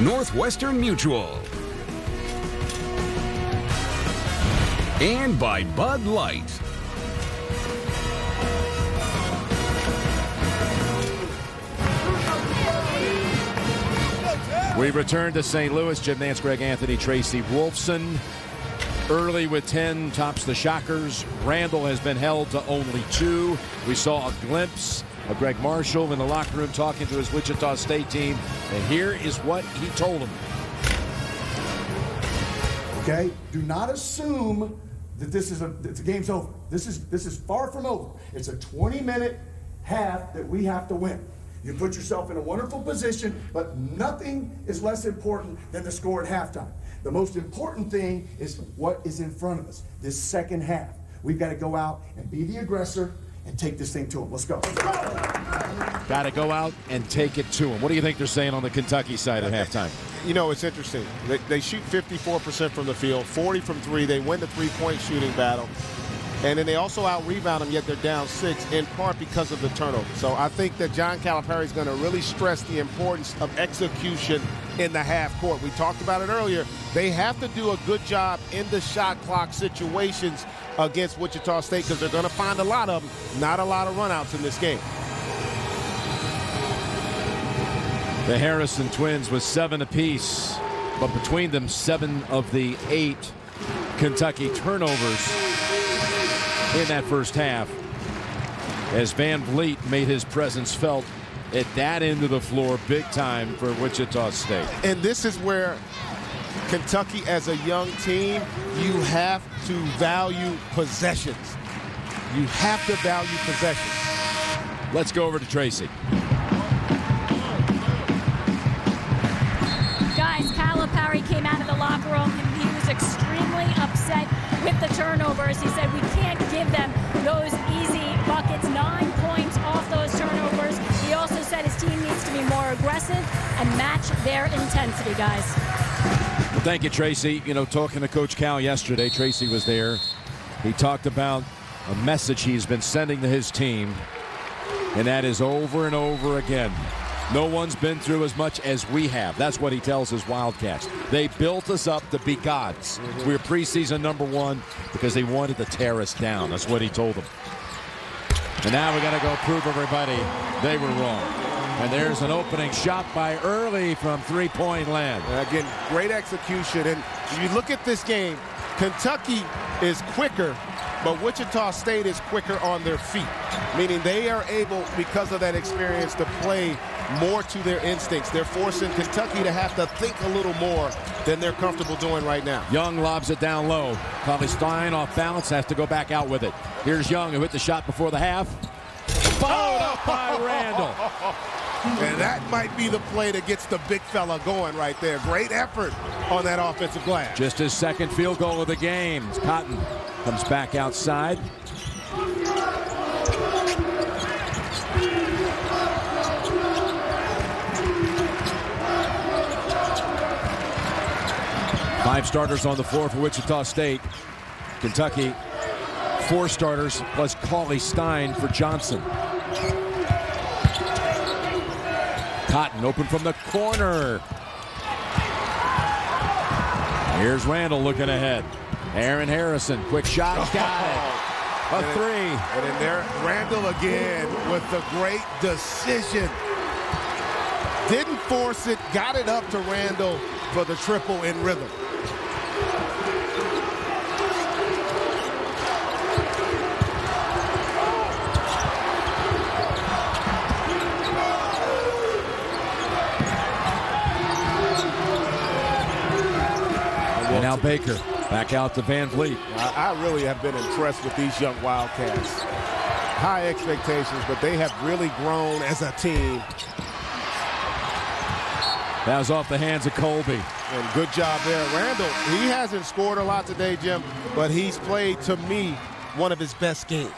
Northwestern Mutual, and by Bud Light. We return to St. Louis. Jim Nance, Greg Anthony, Tracy Wolfson. Early with 10 tops the Shockers. Randall has been held to only 2. We saw a glimpse of Greg Marshall in the locker room talking to his Wichita State team. And here is what he told them. Okay? Do not assume that the game's over. This is far from over. It's a 20-minute half that we have to win. You put yourself in a wonderful position, but nothing is less important than the score at halftime. The most important thing is what is in front of us, this second half. We've got to go out and be the aggressor and take this thing to them. Let's go. Got to go out and take it to them. What do you think they're saying on the Kentucky side at halftime? You know, it's interesting. They shoot 54% from the field, 40 from 3. They win the three-point shooting battle. And then they also out-rebound them, yet they're down 6, in part because of the turnover. So I think that John Calipari is going to really stress the importance of execution in the half court. We talked about it earlier. They have to do a good job in the shot clock situations against Wichita State because they're going to find a lot of them, not a lot of runouts in this game. The Harrison twins with 7 apiece, but between them 7 of the 8 Kentucky turnovers in that first half, as Van Vliet made his presence felt at that end of the floor big time for Wichita State. And this is where Kentucky, as a young team, you have to value possessions. You have to value possessions. Let's go over to Tracy. Guys, Calipari came out of the locker room and he was extremely upset with the turnovers. He said we can't give them those easy buckets, 9 points off those turnovers. He also said his team needs to be more aggressive and match their intensity, guys. Well, thank you, Tracy. You know, talking to Coach Cal yesterday, Tracy was there. He talked about a message he's been sending to his team, and that is over and over again. No one's been through as much as we have. That's what he tells his Wildcats. They built us up to be gods. We were preseason #1 because they wanted to tear us down. That's what he told them. And now we got to go prove everybody they were wrong. And there's an opening shot by Early from three-point land. And again, great execution. And if you look at this game, Kentucky is quicker, but Wichita State is quicker on their feet, meaning they are able, because of that experience, to play more to their instincts. They're forcing Kentucky to have to think a little more than they're comfortable doing right now. Young lobs it down low. Probably Stein off balance, has to go back out with it. Here's Young, who hit the shot before the half. Followed up by Randall. And that might be the play that gets the big fella going right there. Great effort on that offensive glass. Just his second field goal of the game. Cotton comes back outside. Five starters on the floor for Wichita State. Kentucky, 4 starters plus Cauley Stein for Johnson. Cotton open from the corner. Here's Randall looking ahead. Aaron Harrison, quick shot, got it. A 3. And then there, Randall again with the great decision. Didn't force it, got it up to Randall for the triple in rhythm. Baker back out to Van Vliet. I really have been impressed with these young Wildcats. High expectations, but they have really grown as a team. That was off the hands of Colby. And good job there. Randall, he hasn't scored a lot today, Jim, but he's played, to me, one of his best games.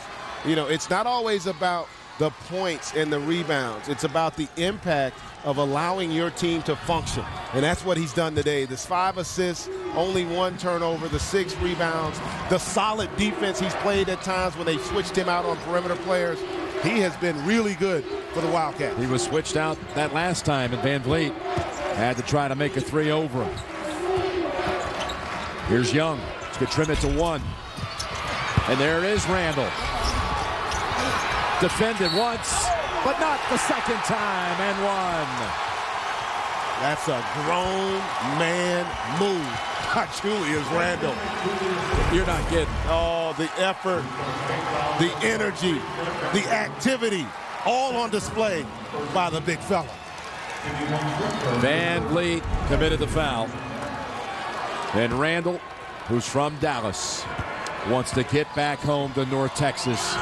You know, it's not always about the points and the rebounds. It's about the impact of allowing your team to function. And that's what he's done today. There's 5 assists, only 1 turnover, the 6 rebounds, the solid defense he's played at times when they switched him out on perimeter players. He has been really good for the Wildcats. He was switched out that last time, and Van Vliet had to try to make a 3 over him. Here's Young. He's going to trim it to 1. And there it is, Randall. Defended once, but not the second time, and 1. That's a grown man move by Julius Randall. You're not kidding. Oh, the effort, the energy, the activity, all on display by the big fella. Van Vliet committed the foul. And Randall, who's from Dallas, wants to get back home to North Texas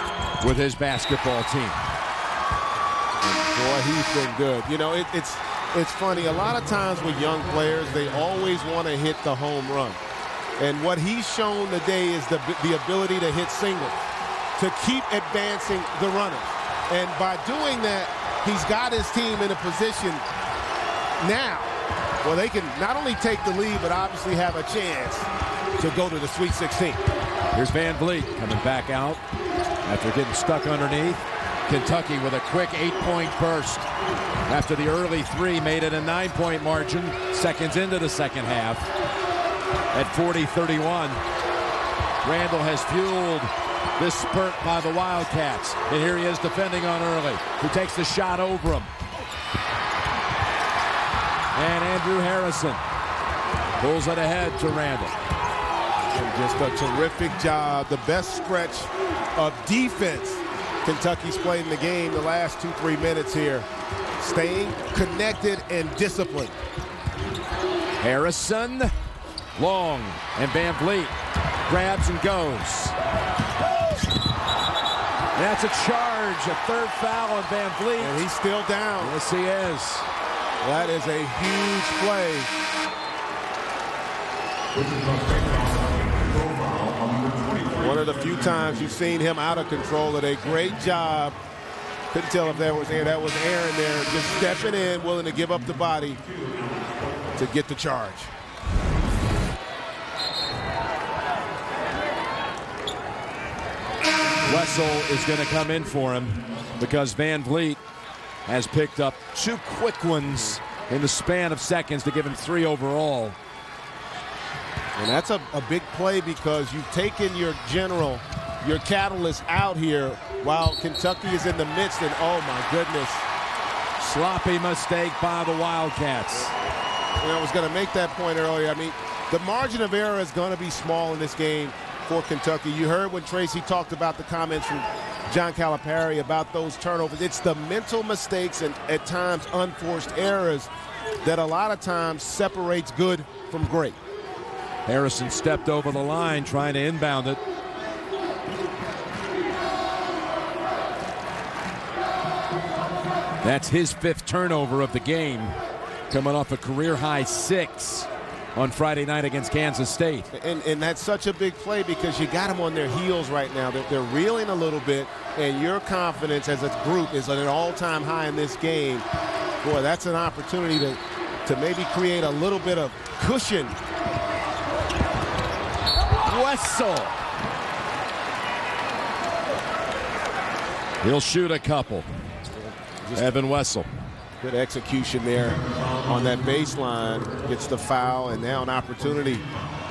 with his basketball team. Boy, he's been good. You know, it's funny. A lot of times with young players, they always want to hit the home run. And what he's shown today is the ability to hit singles, to keep advancing the runners. And by doing that, he's got his team in a position now where they can not only take the lead, but obviously have a chance to go to the Sweet 16. Here's Van Vliet coming back out after getting stuck underneath. Kentucky with a quick 8-point burst after the early 3 made it a 9-point margin seconds into the second half. At 40-31, Randall has fueled this spurt by the Wildcats. And here he is defending on Early, who takes the shot over him. And Andrew Harrison pulls it ahead to Randall. And just a terrific job. The best stretch of defense Kentucky's played in the game the last 2-3 minutes here. Staying connected and disciplined. Harrison, long, and Van Vliet grabs and goes. That's a charge, a 3rd foul on Van Vliet. And he's still down. Yes, he is. That is a huge play. One of the few times you've seen him out of control. Did a great job. Couldn't tell if that was Aaron. That was Aaron there, just stepping in, willing to give up the body to get the charge. Wessel is going to come in for him because Van Vliet has picked up 2 quick ones in the span of seconds to give him 3 overall. And that's a big play because you've taken your general, your catalyst out here while Kentucky is in the midst. And oh my goodness. Sloppy mistake by the Wildcats. And I was going to make that point earlier. I mean, the margin of error is going to be small in this game for Kentucky. You heard when Tracy talked about the comments from John Calipari about those turnovers. It's the mental mistakes and at times unforced errors that a lot of times separates good from great. Harrison stepped over the line trying to inbound it. That's his 5th turnover of the game, coming off a career-high 6 on Friday night against Kansas State. And that's such a big play because you got them on their heels right now. They're reeling a little bit, and your confidence as a group is at an all-time high in this game. Boy, that's an opportunity to maybe create a little bit of cushion. Wessel. He'll shoot a couple. Evan Wessel. Good execution there on that baseline. Gets the foul, and now an opportunity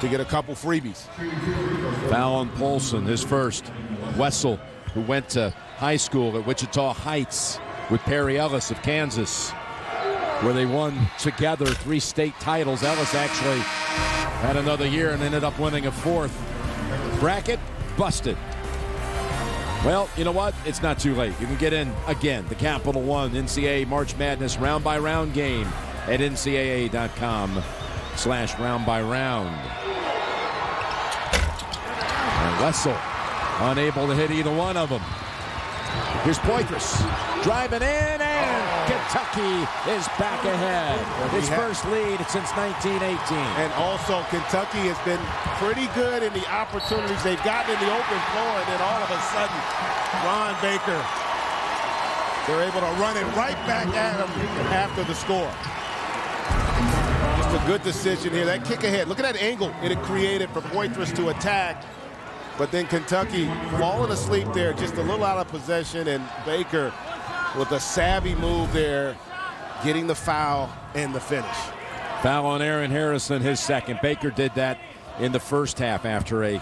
to get a couple freebies. Foul on Polson, his first. Wessel, who went to high school at Wichita Heights with Perry Ellis of Kansas, where they won together 3 state titles. Ellis actually had another year and ended up winning a 4th. Bracket busted. Well, you know what? It's not too late. You can get in again. The Capital One NCAA March Madness round-by-round game at ncaa.com/round-by-round. Wessel unable to hit either one of them. Here's Poitras driving in, and Kentucky is back ahead. His first lead since 1918. And also Kentucky has been pretty good in the opportunities they've gotten in the open floor, and then all of a sudden Ron Baker, they're able to run it right back at him after the score. Just a good decision here. That kick ahead, look at that angle it had created for Poitras to attack. But then Kentucky falling asleep there, just a little out of possession, and Baker with a savvy move there, getting the foul and the finish. Foul on Aaron Harrison, his second. Baker did that in the first half after a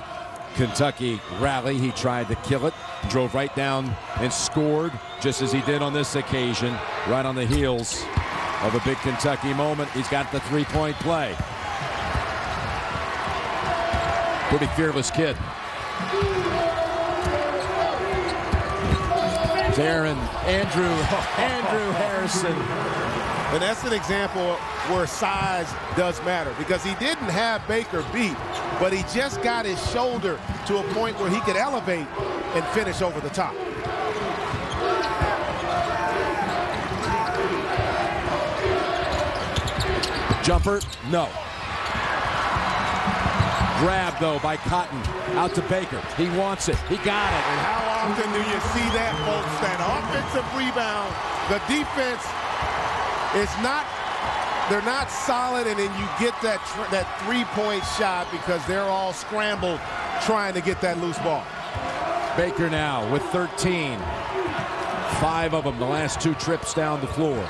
Kentucky rally. He tried to kill it, drove right down and scored, just as he did on this occasion, right on the heels of a big Kentucky moment. He's got the three-point play. Pretty fearless kid. Andrew Harrison. And that's an example where size does matter, because he didn't have Baker beat, but he just got his shoulder to a point where he could elevate and finish over the top. Jumper, no. Grab, though, by Cotton. Out to Baker. He wants it. He got it. And how often do you see that, folks? That offensive rebound, the defense is not, they're not solid, and then you get that three-point shot because they're all scrambled trying to get that loose ball. Baker now with 13. 5 of them the last 2 trips down the floor.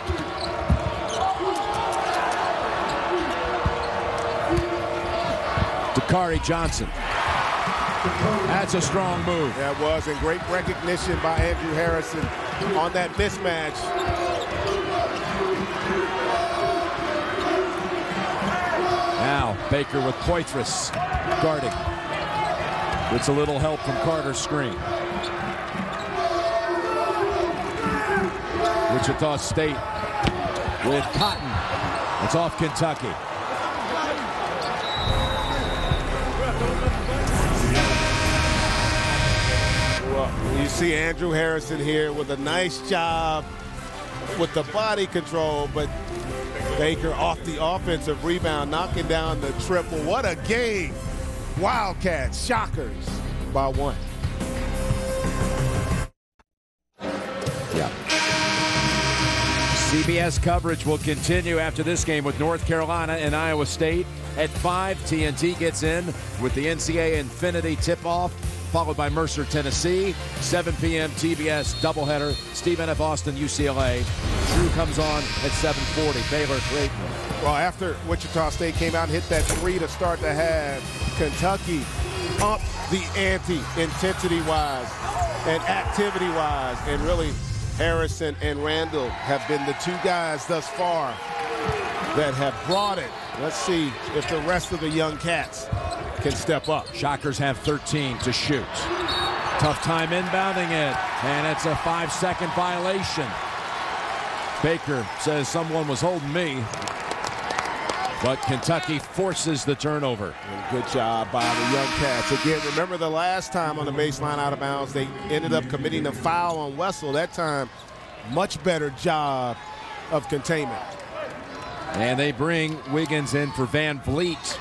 Dakari Johnson. That's a strong move. That was, and great recognition by Andrew Harrison on that mismatch. Now Baker with Poitras guarding. Gets a little help from Carter's screen. Wichita State with Cotton. It's off Kentucky. You see Andrew Harrison here with a nice job with the body control, but Baker off the offensive rebound, knocking down the triple. What a game. Wildcats, Shockers by 1. Yeah. CBS coverage will continue after this game with North Carolina and Iowa State. At 5, TNT gets in with the NCAA Infinity tip-off, followed by Mercer, Tennessee. 7 p.m. TBS doubleheader, Stephen F. Austin, UCLA. Drew comes on at 7:40. Baylor, Creighton. Well, after Wichita State came out and hit that 3 to start the half, Kentucky upped the ante intensity-wise and activity-wise. And really, Harrison and Randall have been the 2 guys thus far that have brought it. Let's see if the rest of the young cats can step up. Shockers have 13 to shoot. Tough time inbounding it, and it's a 5-second violation. Baker says someone was holding me, but Kentucky forces the turnover. And good job by the young cats. Again, remember the last time on the baseline out of bounds, they ended up committing a foul on Wessel. That time, much better job of containment. And they bring Wiggins in for Van Vliet,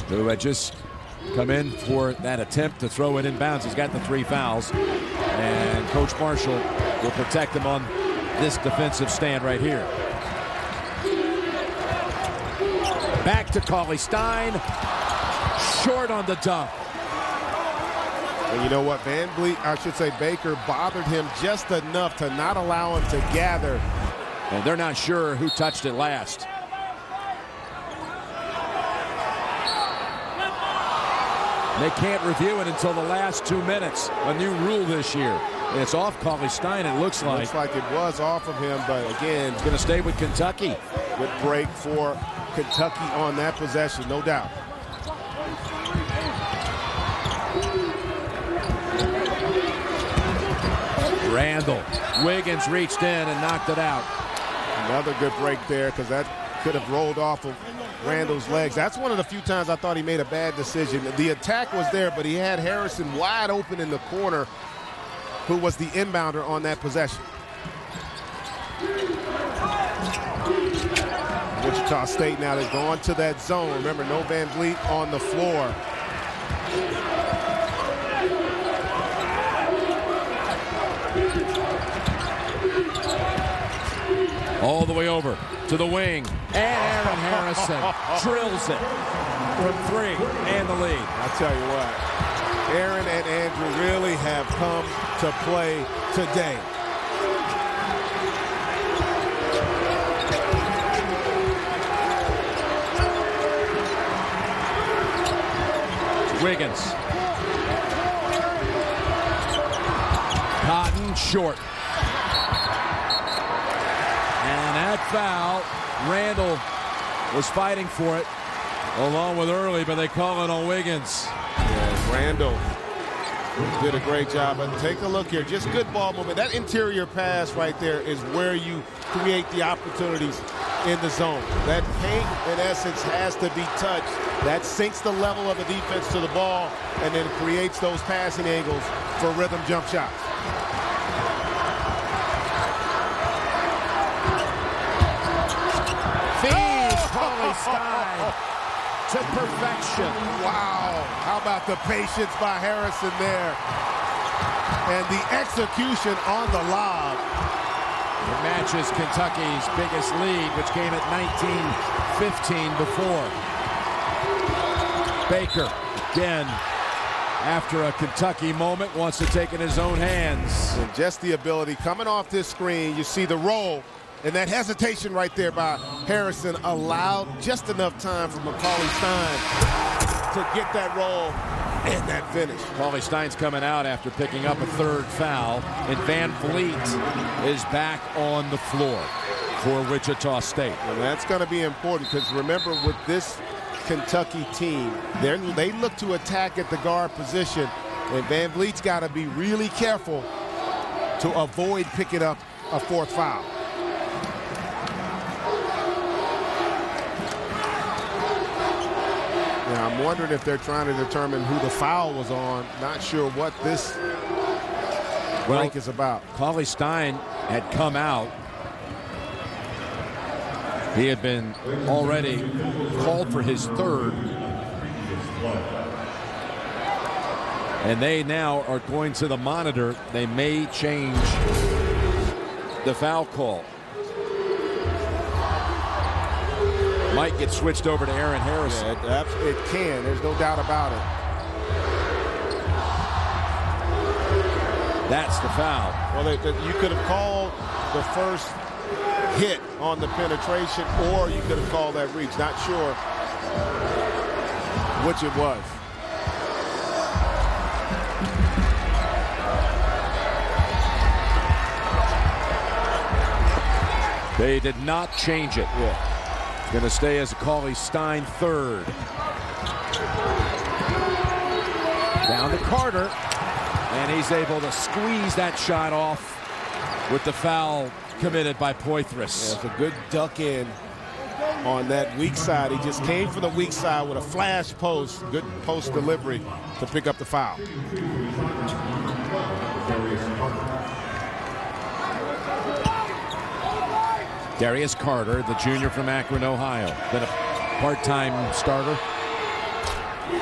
who had just come in for that attempt to throw it in bounds. He's got the 3 fouls, and Coach Marshall will protect him on this defensive stand right here. Back to Cauley-Stein, short on the dunk. And you know what, Baker bothered him just enough to not allow him to gather. And they're not sure who touched it last. They can't review it until the last 2 minutes. A new rule this year. And it's off Cauley-Stein, it looks like. Looks like it was off of him, but again, going to stay with Kentucky. Good break for Kentucky on that possession, no doubt. Randall. Wiggins reached in and knocked it out. Another good break there, because that could have rolled off of Randall's legs. That's one of the few times I thought he made a bad decision. The attack was there, but he had Harrison wide open in the corner, who was the inbounder on that possession. Wichita State now, they're going to that zone. Remember, no Van Vliet on the floor. All the way over to the wing, and Aaron Harrison drills it from 3 and the lead. I tell you what, Aaron and Andrew really have come to play today. Wiggins. Cotton short. And that foul, Randall was fighting for it along with Early, but they call it on Wiggins. Yeah, Randall did a great job. But take a look here, just good ball movement. That interior pass right there is where you create the opportunities in the zone. That paint, in essence, has to be touched. That sinks the level of the defense to the ball and then creates those passing angles for rhythm jump shots. Feeds Stein to perfection. Wow. How about the patience by Harrison there? And the execution on the lob. It matches Kentucky's biggest lead, which came at 19-15 before. Baker, again, after a Kentucky moment, wants to take it in his own hands. And just the ability, coming off this screen, you see the roll, and that hesitation right there by Harrison allowed just enough time for Macaulay Stein to get that roll and that finish. Macaulay Stein's coming out after picking up a 3rd foul, and Van Vliet is back on the floor for Wichita State. And that's going to be important because remember, with this Kentucky team, they look to attack at the guard position, and Van Vliet's got to be really careful to avoid picking up a 4th foul. Now, I'm wondering if they're trying to determine who the foul was on. Not sure what this break is about. Macaulay Stein had come out. He had been already called for his 3rd. And they now are going to the monitor. They may change the foul call. Might get switched over to Aaron Harrison. Yeah, it can. There's no doubt about it. That's the foul. Well, you could have called the first hit on the penetration, or you could have called that reach. Not sure which it was. They did not change it. Yeah. Going to stay as Macaulay Stein 3rd. Down to Carter, and he's able to squeeze that shot off with the foul committed by Poitras. Yeah, it's a good duck in on that weak side. He just came from the weak side with a flash post, good post delivery to pick up the foul. Darius Carter, the junior from Akron, Ohio. Been a part-time starter.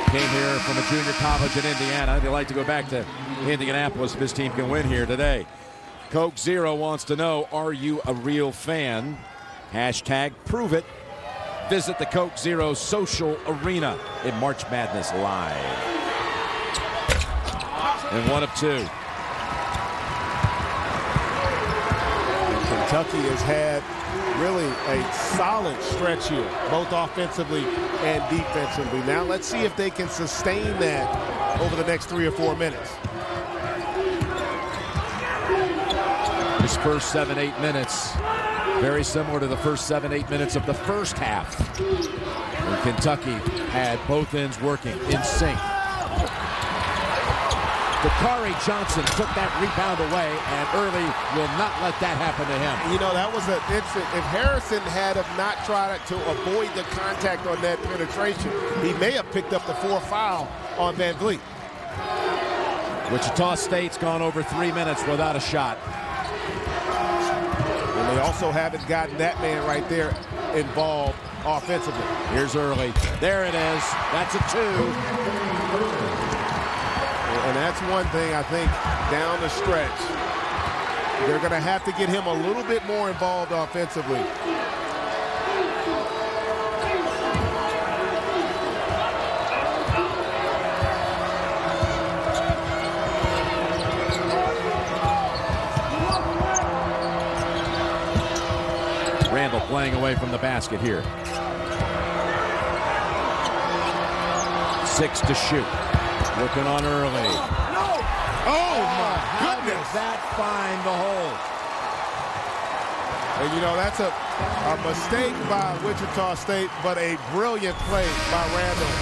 Came here from a junior college in Indiana. They'd like to go back to Indianapolis if his team can win here today. Coke Zero wants to know, are you a real fan? Hashtag prove it. Visit the Coke Zero social arena in March Madness Live. And 1 of 2. Kentucky has had really a solid stretch here, both offensively and defensively. Now let's see if they can sustain that over the next 3 or 4 minutes. His first 7-8 minutes, very similar to the first 7-8 minutes of the first half, when Kentucky had both ends working in sync. Dakari Johnson took that rebound away, and Early will not let that happen to him. You know, that was an instant. If Harrison had have not tried to avoid the contact on that penetration, he may have picked up the 4th foul on Van Vliet. Wichita State's gone over 3 minutes without a shot. And they also haven't gotten that man right there involved offensively. Here's Early. There it is. That's a 2. And that's one thing I think down the stretch. They're going to have to get him a little bit more involved offensively. Randall playing away from the basket here. 6 to shoot. Looking on Early. Oh, my How goodness. does that find the hole? And, you know, that's a mistake by Wichita State, but a brilliant play by Randall.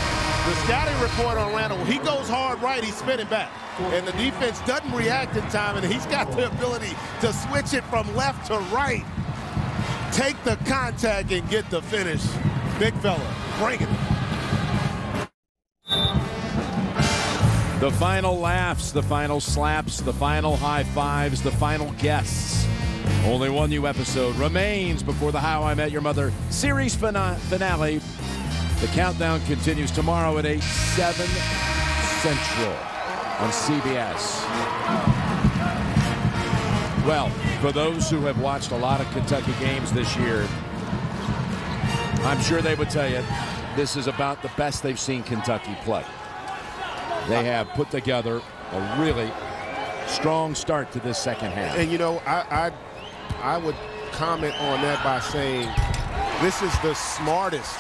The scouting report on Randall, when he goes hard right, he's spinning back. And the defense doesn't react in time, and he's got the ability to switch it from left to right. Take the contact and get the finish. Big fella, bringing it. The final laughs, the final slaps, the final high fives, the final guests. Only one new episode remains before the How I Met Your Mother series finale. The countdown continues tomorrow at 7 Central on CBS. Well, for those who have watched a lot of Kentucky games this year, I'm sure they would tell you this is about the best they've seen Kentucky play. They have put together a really strong start to this second half. And, you know, I would comment on that by saying this is the smartest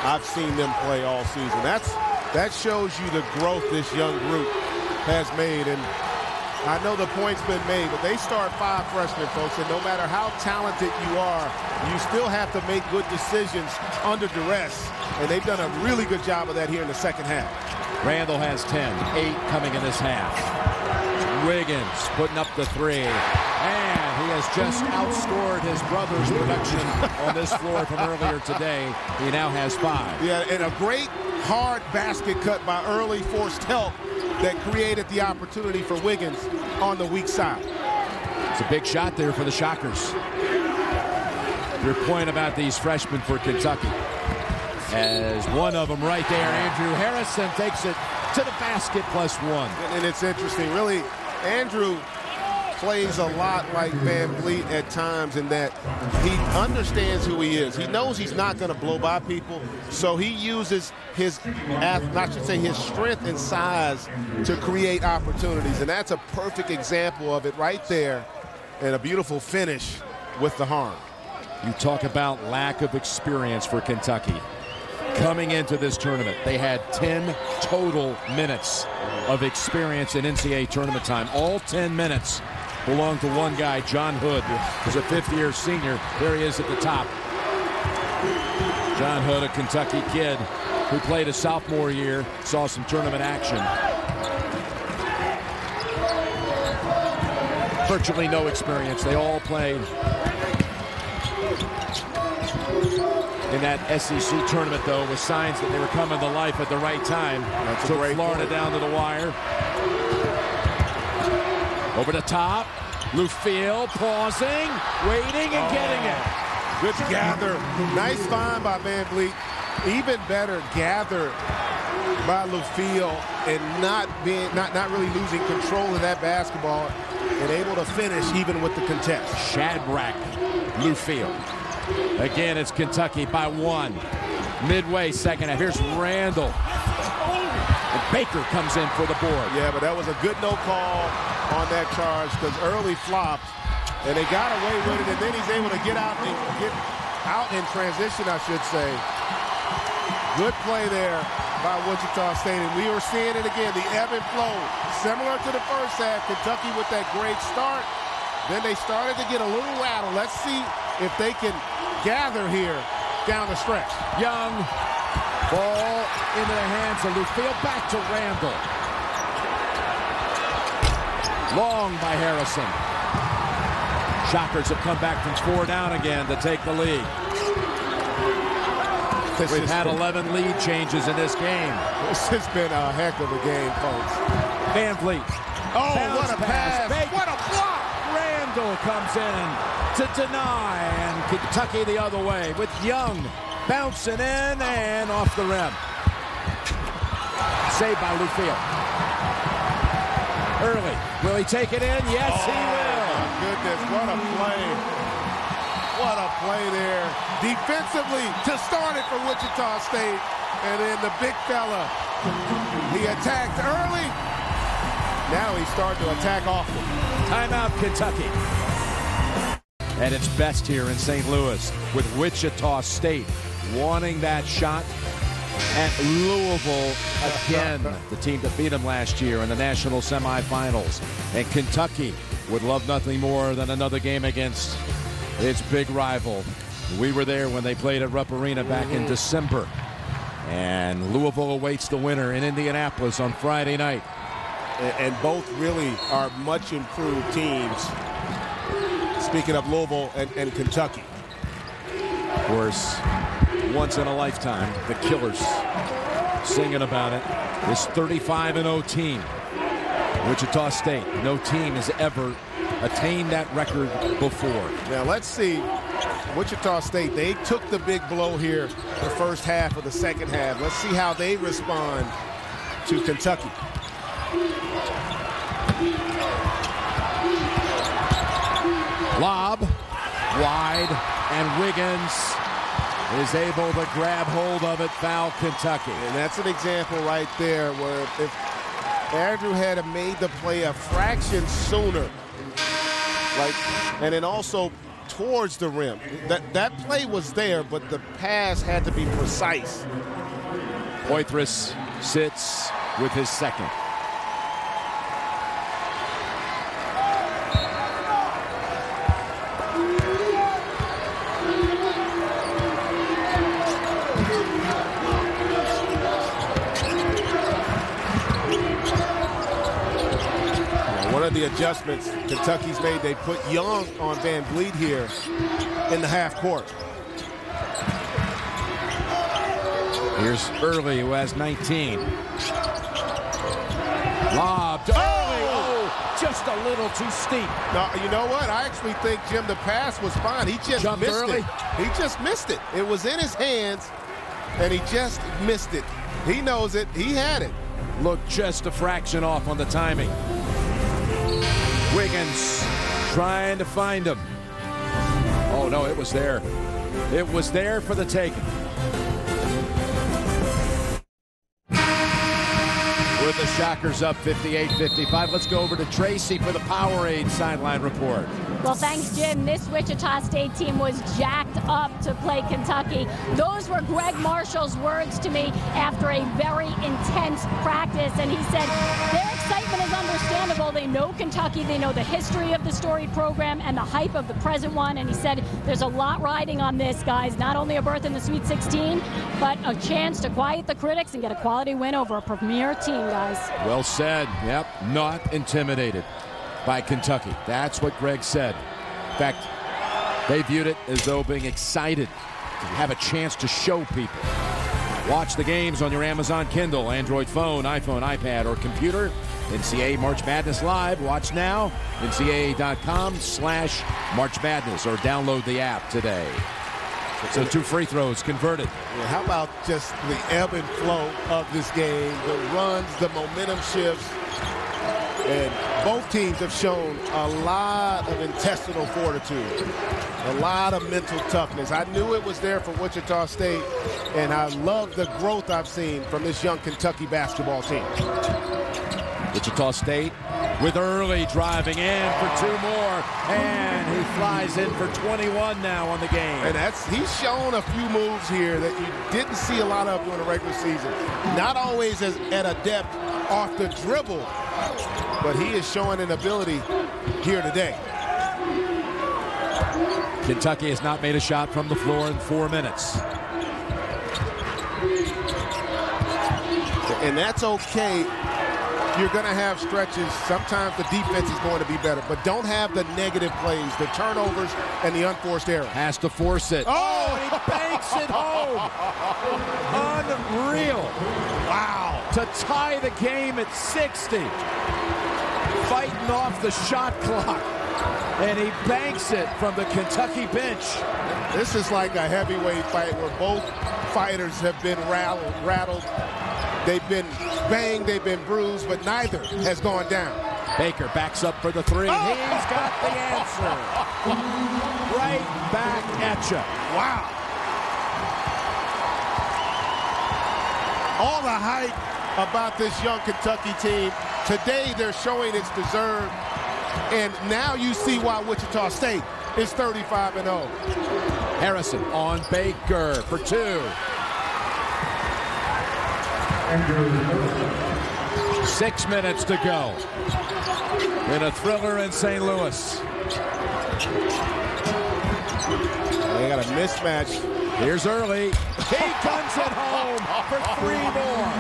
I've seen them play all season. That shows you the growth this young group has made. And I know the point's been made, but they start 5 freshmen, folks, and no matter how talented you are, you still have to make good decisions under duress. And they've done a really good job of that here in the second half. Randall has 10, 8 coming in this half. Wiggins putting up the 3. And he has just outscored his brother's production on this floor from earlier today. He now has 5. Yeah, and a great hard basket cut by Early forced help that created the opportunity for Wiggins on the weak side. It's a big shot there for the Shockers. Your point about these freshmen for Kentucky. As one of them right there, Andrew Harrison takes it to the basket +1. And it's interesting, really, Andrew plays a lot like Van Vliet at times in that he understands who he is. He knows he's not going to blow by people, so he uses his strength and size to create opportunities, and that's a perfect example of it right there, and a beautiful finish with the harm. You talk about lack of experience for Kentucky. Coming into this tournament, they had 10 total minutes of experience in NCAA tournament time. All 10 minutes belong to one guy, John Hood, who's a 5th-year senior. There he is at the top. John Hood, a Kentucky kid who played a sophomore year, saw some tournament action. Virtually no experience. They all played in that SEC tournament, though, with signs that they were coming to life at the right time. That's Took Florida down to the wire. Over the top. Lufield pausing, waiting, and getting it. Good gather. Nice find by Van Vliet. Even better gather by Lufield and not really losing control of that basketball and able to finish even with the contest. Shadrack Lufield. Again, it's Kentucky by 1. Midway second half. Here's Randall. And Baker comes in for the board. Yeah, but that was a good no call on that charge because Early flopped and they got away with it, and then he's able to get out in transition, I should say. Good play there by Wichita State, and we were seeing it again, the ebb and flow. Similar to the first half, Kentucky with that great start. Then they started to get a little rattled. Let's see if they can gather here down the stretch. Young, ball into the hands of Lufield, back to Randall. Long by Harrison. Shockers have come back from 4 down again to take the lead. We've had 11 lead changes in this game. This has been a heck of a game, folks. Van Vliet. Oh, what a pass. What a block. Randall comes in to deny, and Kentucky the other way with Young bouncing in and off the rim. Saved by Lufield. Early. Will he take it in? Yes, he will. My goodness, what a play. What a play there. Defensively to start it for Wichita State. And then the big fella, he attacked early. Now he's starting to attack often. Timeout, Kentucky. At its best here in St. Louis with Wichita State wanting that shot at Louisville again, the team that beat them last year in the national semifinals. And Kentucky would love nothing more than another game against its big rival. We were there when they played at Rupp Arena back in December. And Louisville awaits the winner in Indianapolis on Friday night. And both really are much improved teams. Speaking of Louisville and Kentucky. Of course, once in a lifetime, the Killers singing about it. This 35-0 team. Wichita State, no team has ever attained that record before. Now let's see. Wichita State, they took the big blow here the first half of the second half. Let's see how they respond to Kentucky. Lob wide, and Wiggins is able to grab hold of it, foul Kentucky. And that's an example right there where if Andrew had made the play a fraction sooner, and then also towards the rim. That play was there, but the pass had to be precise. Poitras sits with his second. The adjustments Kentucky's made, they put Young on Van Vliet here in the half court. Here's Early, who has 19. Lob to Early. Oh, just a little too steep. No, you know what? I actually think, Jim, the pass was fine. He just jumped missed early. it. He just missed it. It was in his hands, and he just missed it. He knows it. He had it. Looked just a fraction off on the timing. Wiggins trying to find him. Oh, no, it was there. It was there for the taking. With the Shockers up 58-55. Let's go over to Tracy for the Powerade sideline report. Well, thanks, Jim. This Wichita State team was jacked up to play Kentucky. Those were Greg Marshall's words to me after a very intense practice. And he said their excitement is understandable. They know Kentucky. They know the history of the storied program and the hype of the present one. And he said there's a lot riding on this, guys. Not only a berth in the Sweet 16, but a chance to quiet the critics and get a quality win over a premier team, guys. Well said. Yep, not intimidated by Kentucky. That's what Greg said. In fact, they viewed it as though being excited to have a chance to show people. Watch the games on your Amazon Kindle, Android phone, iPhone, iPad, or computer. NCAA March Madness Live. Watch now. NCAA.com/March Madness, or download the app today. So 2 free throws converted. Yeah, how about just the ebb and flow of this game, the runs, the momentum shifts. And both teams have shown a lot of intestinal fortitude, a lot of mental toughness. I knew it was there for Wichita State, and I love the growth I've seen from this young Kentucky basketball team. Wichita State with Early driving in for 2 more, and he flies in for 21 now on the game. And he's shown a few moves here that you didn't see a lot of during the regular season. Not always at a depth off the dribble, but he is showing an ability here today. Kentucky has not made a shot from the floor in 4 minutes. And that's okay you're going to have stretches. Sometimes the defense is going to be better, but don't have the negative plays, the turnovers, and the unforced errors. Has to force it. Oh, he banks it home. Unreal. Wow. To tie the game at 60. Fighting off the shot clock. And he banks it from the Kentucky bench. This is like a heavyweight fight where both fighters have been rattled. They've been banged, they've been bruised, but neither has gone down. Baker backs up for the three. Oh! He's got the answer. Right back at you. Wow. All the hype about this young Kentucky team. Today they're showing it's deserved. And now you see why Wichita State is 35-0. Harrison on Baker for two. 6 minutes to go in a thriller in St. Louis. They got a mismatch. Here's Early. He guns it home for 3 more.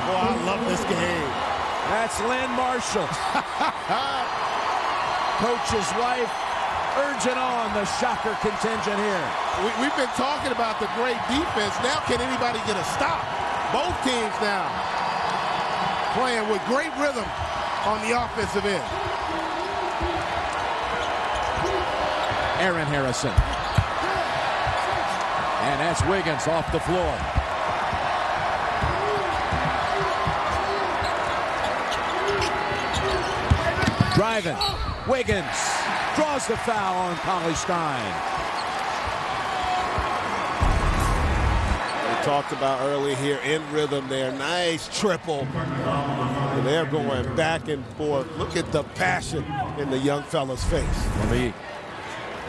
Boy, I love this game. That's Lynn Marshall. Coach's wife urging on the Shocker contingent here. We've been talking about the great defense. Now can anybody get a stop? Both teams now playing with great rhythm on the offensive end. Aaron Harrison. And that's Wiggins off the floor. Driving. Wiggins draws the foul on Cauley-Stein. We talked about early here in rhythm there. Nice triple. And they're going back and forth. Look at the passion in the young fella's face. Let me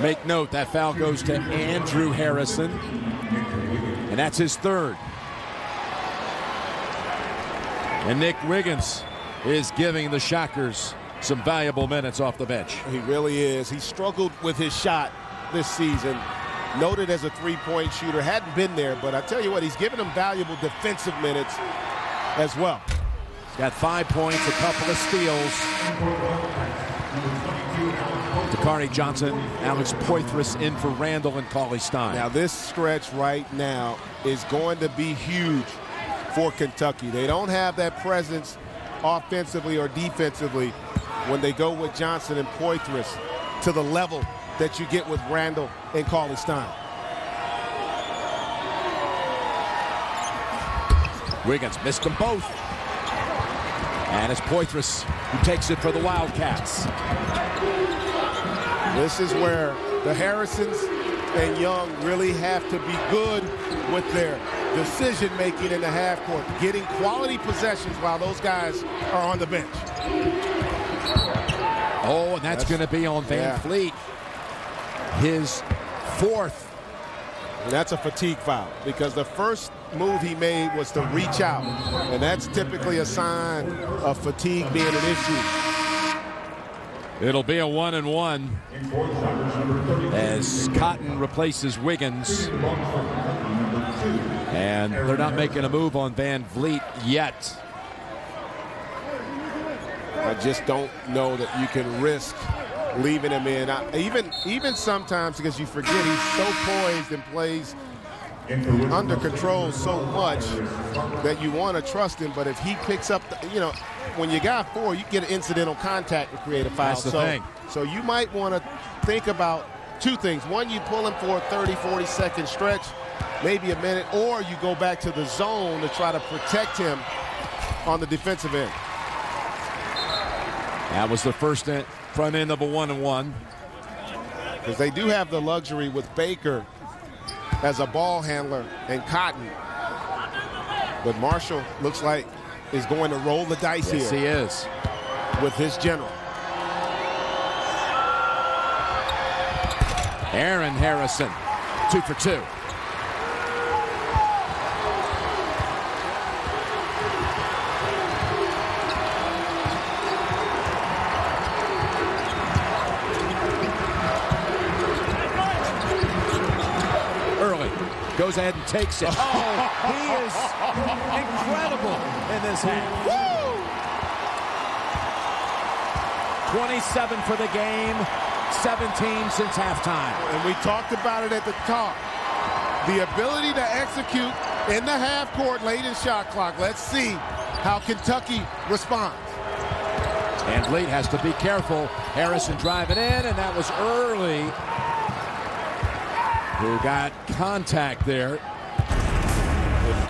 make note that foul goes to Andrew Harrison. And that's his third. And Nick Wiggins is giving the Shockers some valuable minutes off the bench. He really is. He struggled with his shot this season. Noted as a three-point shooter. Hadn't been there, but I tell you what, he's given them valuable defensive minutes as well. He's got 5 points, a couple of steals. Dakari Johnson, Alex Poitras in for Randall and Cauley-Stein. Now this stretch right now is going to be huge for Kentucky. They don't have that presence offensively or defensively when they go with Johnson and Poitras to the level that you get with Randall and Cauley-Stein. Wiggins missed them both. And it's Poitras who takes it for the Wildcats. This is where the Harrisons and Young really have to be good with their decision-making in the half court, getting quality possessions while those guys are on the bench. Oh, and that's going to be on Van Fleet. His fourth. And that's a fatigue foul because the first move he made was to reach out. And that's typically a sign of fatigue being an issue. It'll be a 1-and-1 as Cotton replaces Wiggins. And they're not making a move on Van Vliet yet. I just don't know that you can risk leaving him in. Even sometimes, because you forget he's so poised and plays under control so much that you want to trust him. But if he picks up, when you got 4, you get an incidental contact to create a foul. That's the thing. So you might want to think about 2 things. One, you pull him for a 30, 40-second stretch, maybe a minute, or you go back to the zone to try to protect him on the defensive end. That was the front end of a 1-and-1. Because they do have the luxury with Baker as a ball handler and Cotton. But Marshall looks like is going to roll the dice here. Yes, he is. With his general. Aaron Harrison, 2 for 2. Goes ahead and takes it. Oh, he is incredible in this half. Woo! 27 for the game, 17 since halftime. And we talked about it at the top. The ability to execute in the half court late in shot clock. Let's see how Kentucky responds. And Vliet has to be careful. Harrison driving in, and that was early. Who got contact there.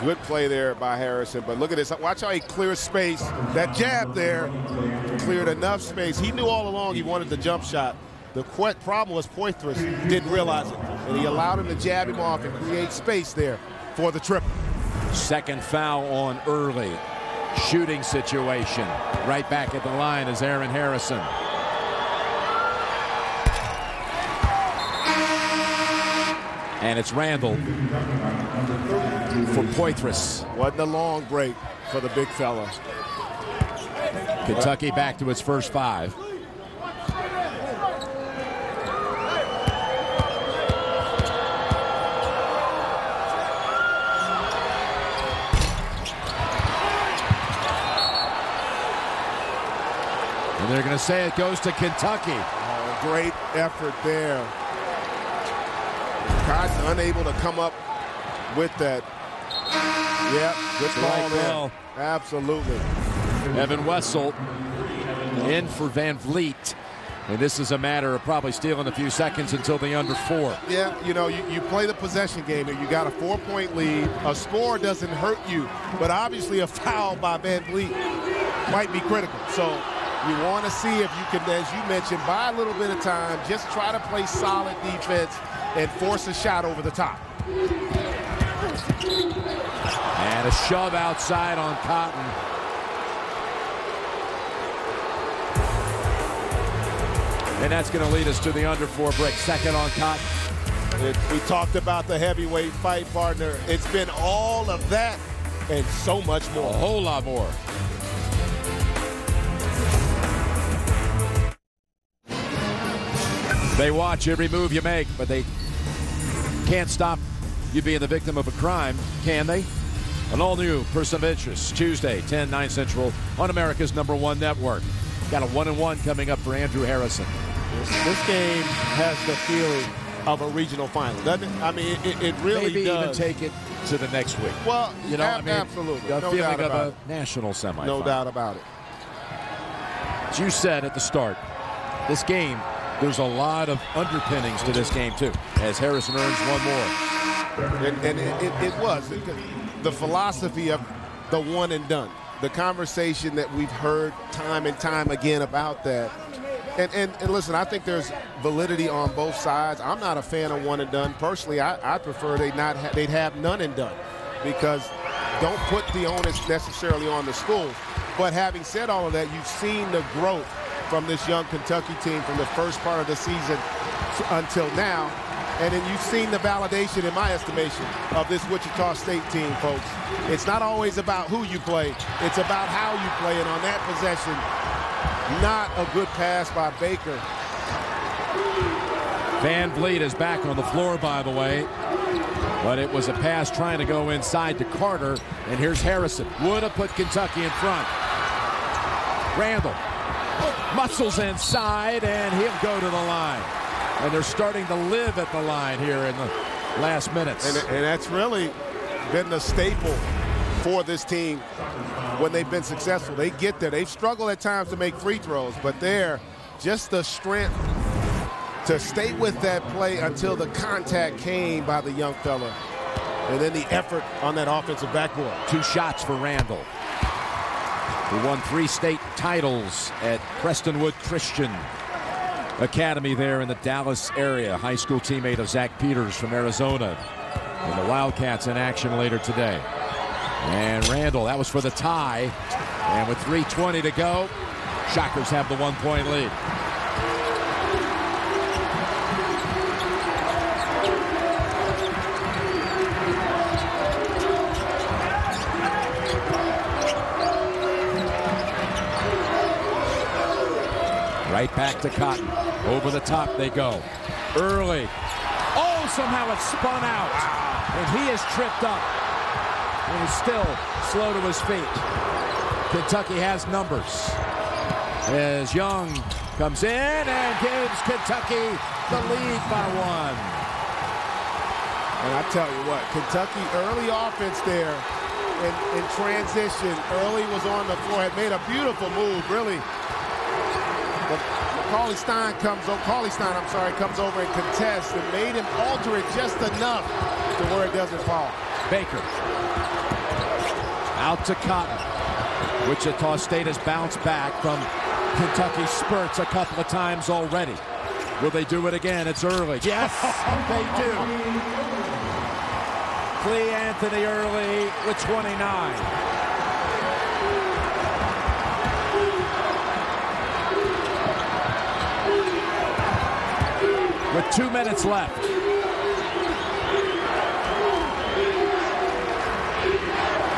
Good play there by Harrison, but look at this. Watch how he clears space. That jab there cleared enough space. He knew all along he wanted the jump shot. The problem was Poitras didn't realize it, and he allowed him to jab him off and create space there for the triple. Second foul on early. Shooting situation. Right back at the line is Aaron Harrison. And it's Randall for Poitras. Wasn't a long break for the big fella. Kentucky back to its first 5. And they're going to say it goes to Kentucky. Oh, great effort there. Cotton unable to come up with that. Yeah, good call there. Absolutely. Evan Wessel in for Van Vliet. And this is a matter of probably stealing a few seconds until the under 4. Yeah, you know, you play the possession game and you got a 4-point lead. A score doesn't hurt you, but obviously a foul by Van Vliet might be critical. So you want to see if you can, as you mentioned, buy a little bit of time, just try to play solid defense and force a shot over the top. And a shove outside on Cotton. And that's going to lead us to the under 4 break. Second on Cotton. We talked about the heavyweight fight, partner. It's been all of that and so much more. A whole lot more. They watch every move you make, but they can't stop you being the victim of a crime, can they? An all-new Person of Interest, Tuesday, 10, 9 Central, on America's #1 network. Got a 1-1 coming up for Andrew Harrison. This game has the feeling of a regional final, doesn't it? I mean, it really Maybe does. even take it to the next week. Well, you know, I mean, absolutely. A No feeling doubt of about a it. national semifinal. No doubt about it. As you said at the start, this game, there's a lot of underpinnings to this game, too, as Harrison earns one more. And it was the philosophy of the one and done. The conversation that we've heard time and time again about that. And listen, I think there's validity on both sides. I'm not a fan of one and done. Personally, I prefer they'd have none and done, because don't put the onus necessarily on the schools. But having said all of that, you've seen the growth from this young Kentucky team from the first part of the season until now. And then you've seen the validation, in my estimation, of this Wichita State team, folks. It's not always about who you play. It's about how you play. And on that possession, not a good pass by Baker. Van Vliet is back on the floor, by the way. But it was a pass trying to go inside to Carter. And here's Harrison. Would have put Kentucky in front. Randall muscles inside, and he'll go to the line. And they're starting to live at the line here in the last minutes. And that's really been the staple for this team when they've been successful. They get there. They've struggled at times to make free throws, but they're just the strength to stay with that play until the contact came by the young fella. And then the effort on that offensive backboard. 2 shots for Randall, who won 3 state titles at Prestonwood Christian Academy there in the Dallas area. High school teammate of Zach Peters from Arizona. And the Wildcats in action later today. And Randall, that was for the tie. And with 3:20 to go, Shockers have the 1-point lead. Right back to Cotton. Over the top they go. Early. Oh, somehow it's spun out. And he is tripped up. And he's still slow to his feet. Kentucky has numbers. As Young comes in and gives Kentucky the lead by 1. And I tell you what, Kentucky early offense there in transition. Early was on the floor, had made a beautiful move, really. But Cauley Stein comes over and contests and made him alter it just enough to where it doesn't fall. Baker out to Cotton. Wichita State has bounced back from Kentucky's spurts a couple of times already. Will they do it again? It's early. Yes, they do. Clee Anthony early with 29. With 2 minutes left.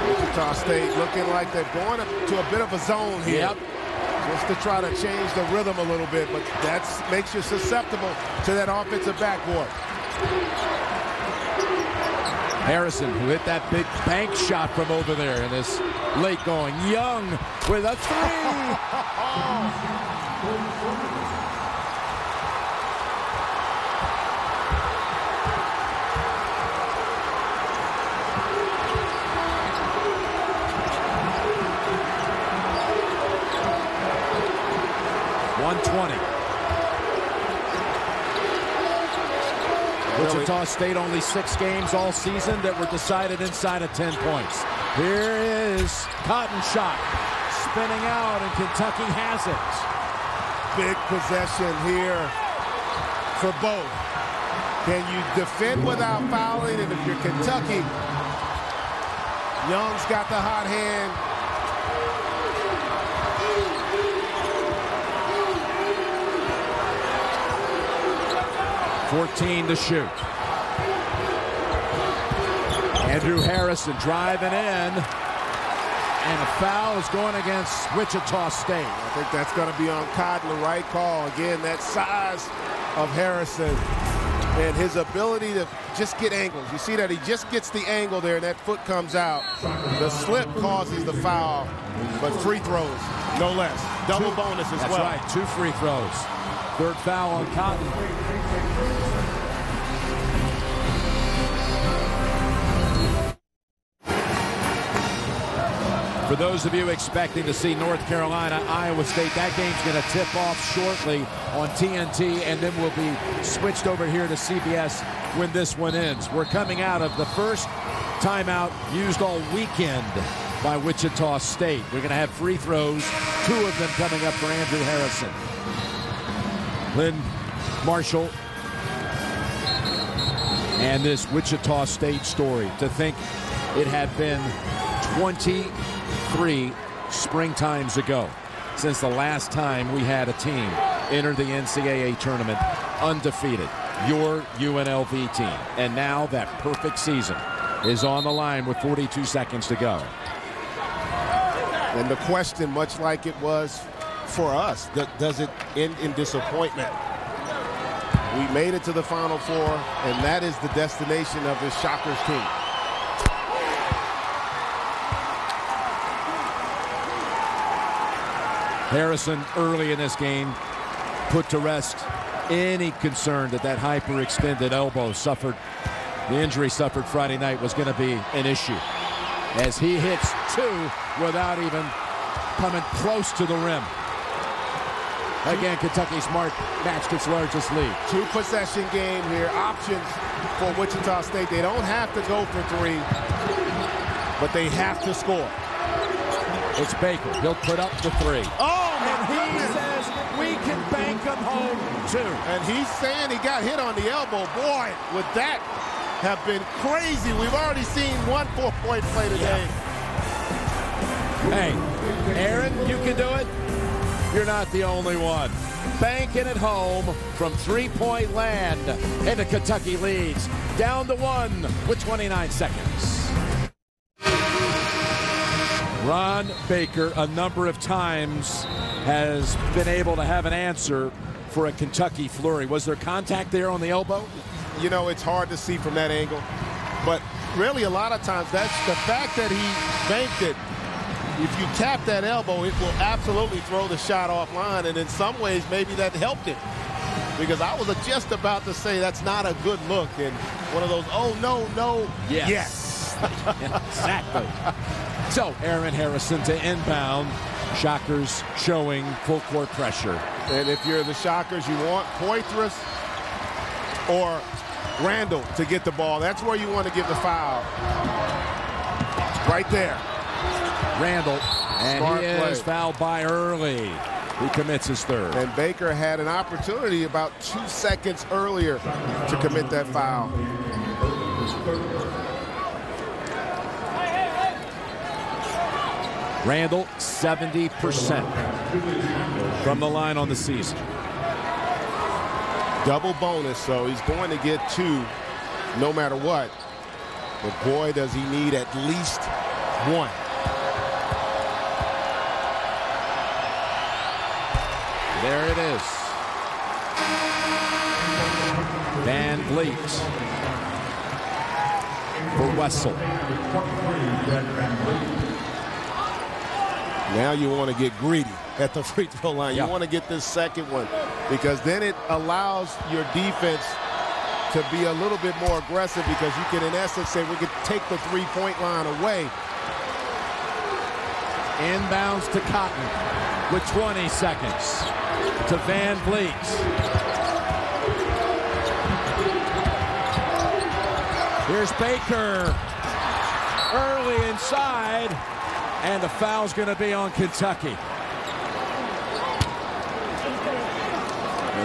Wichita State looking like they're going to a bit of a zone here. Yep. Just to try to change the rhythm a little bit, but that makes you susceptible to that offensive backboard. Harrison, who hit that big bank shot from over there and is late going. Young with a 3. Wichita State only 6 games all season that were decided inside of 10 points. Here is Cotton shot. Spinning out, and Kentucky has it. Big possession here for both. Can you defend without fouling? And if you're Kentucky, Young's got the hot hand. .14 to shoot. Andrew Harrison driving in, and a foul is going against Wichita State. I think that's going to be on Cotton, the right call. Again, that size of Harrison and his ability to just get angles. You see that he just gets the angle there, and that foot comes out. The slip causes the foul, but free throws, no less. Double bonus as well. That's right, 2 free throws. 3rd foul on Cotton. For those of you expecting to see North Carolina, Iowa State, that game's going to tip off shortly on TNT, and then will be switched over here to CBS when this one ends. We're coming out of the first timeout used all weekend by Wichita State. We're going to have free throws, 2 of them coming up for Andrew Harrison. Lynn Marshall and this Wichita State story. To think it had been 23 springtimes ago since the last time we had a team enter the NCAA tournament undefeated. Your UNLV team. And now that perfect season is on the line with 42 seconds to go. And the question, much like it was for us, does it end in disappointment? We made it to the Final Four, and that is the destination of this Shockers team. Harrison early in this game put to rest any concern that hyperextended elbow suffered, the injury suffered Friday night was going to be an issue, as he hits 2 without even coming close to the rim. Again, Kentucky smart matched its largest lead. 2 possession game here. Options for Wichita State. They don't have to go for 3, but they have to score. It's Baker. He'll put up the 3. Oh, and he says we can bank them home too. And he's saying he got hit on the elbow. Boy, would that have been crazy. We've already seen 1 4-point play today. Hey, Aaron, you can do it. You're not the only one. Banking it home from 3-point land, and the Kentucky leads down to 1 with 29 seconds. Ron Baker a number of times has been able to have an answer for a Kentucky flurry. Was there contact there on the elbow? You know, it's hard to see from that angle, but really a lot of times that's the fact that he banked it if you tap that elbow, it will absolutely throw the shot offline, and in some ways, maybe that helped him. Because I was just about to say that's not a good look, and one of those, oh, no, yes. Exactly. So, Aaron Harrison to inbound. Shockers showing full court pressure. And if you're the Shockers, you want Poitras or Randall to get the ball. That's where you want to give the foul. Right there. Randall, and Smart he is fouled by Early. He commits his third. And Baker had an opportunity about 2 seconds earlier to commit that foul. Randall, 70% from the line on the season. Double bonus, so he's going to get 2 no matter what. But boy, does he need at least 1. There it is. Van Vliet for Wessel. Now you want to get greedy at the free throw line. You want to get this second one, because then it allows your defense to be a little bit more aggressive, because you can, in essence, say we could take the three-point line away. Inbounds to Cotton with 20 seconds to Van Vliet. Here's Baker. Early inside. And the foul's going to be on Kentucky.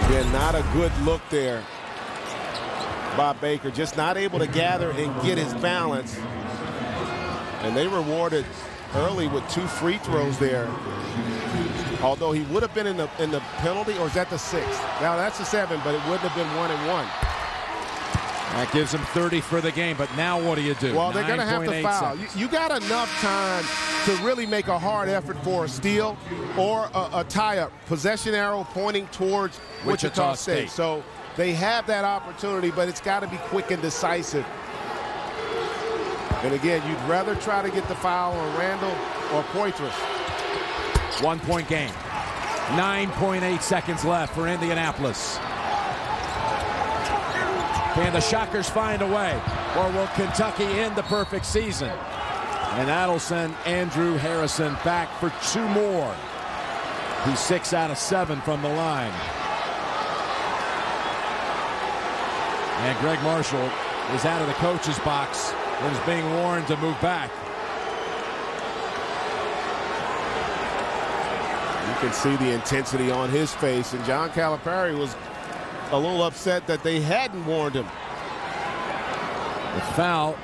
Again, not a good look there by Baker. Just not able to gather and get his balance. And they rewarded Early with 2 free throws there. Although he would have been in the penalty, or is that the 6th? Now that's the 7, but it wouldn't have been 1 and 1. That gives him 30 for the game, but now what do you do? Well, they're going to have to foul. You got enough time to really make a hard effort for a steal or a tie-up. Possession arrow pointing towards Wichita State. So they have that opportunity, but it's got to be quick and decisive. And again, you'd rather try to get the foul on Randall or Poitras. 1-point game. 9.8 seconds left for Indianapolis. Can the Shockers find a way, or will Kentucky end the perfect season? And that'll send Andrew Harrison back for 2 more. He's 6 out of 7 from the line. And Greg Marshall is out of the coach's box and is being warned to move back. You can see the intensity on his face, and John Calipari was a little upset that they hadn't warned him. The foul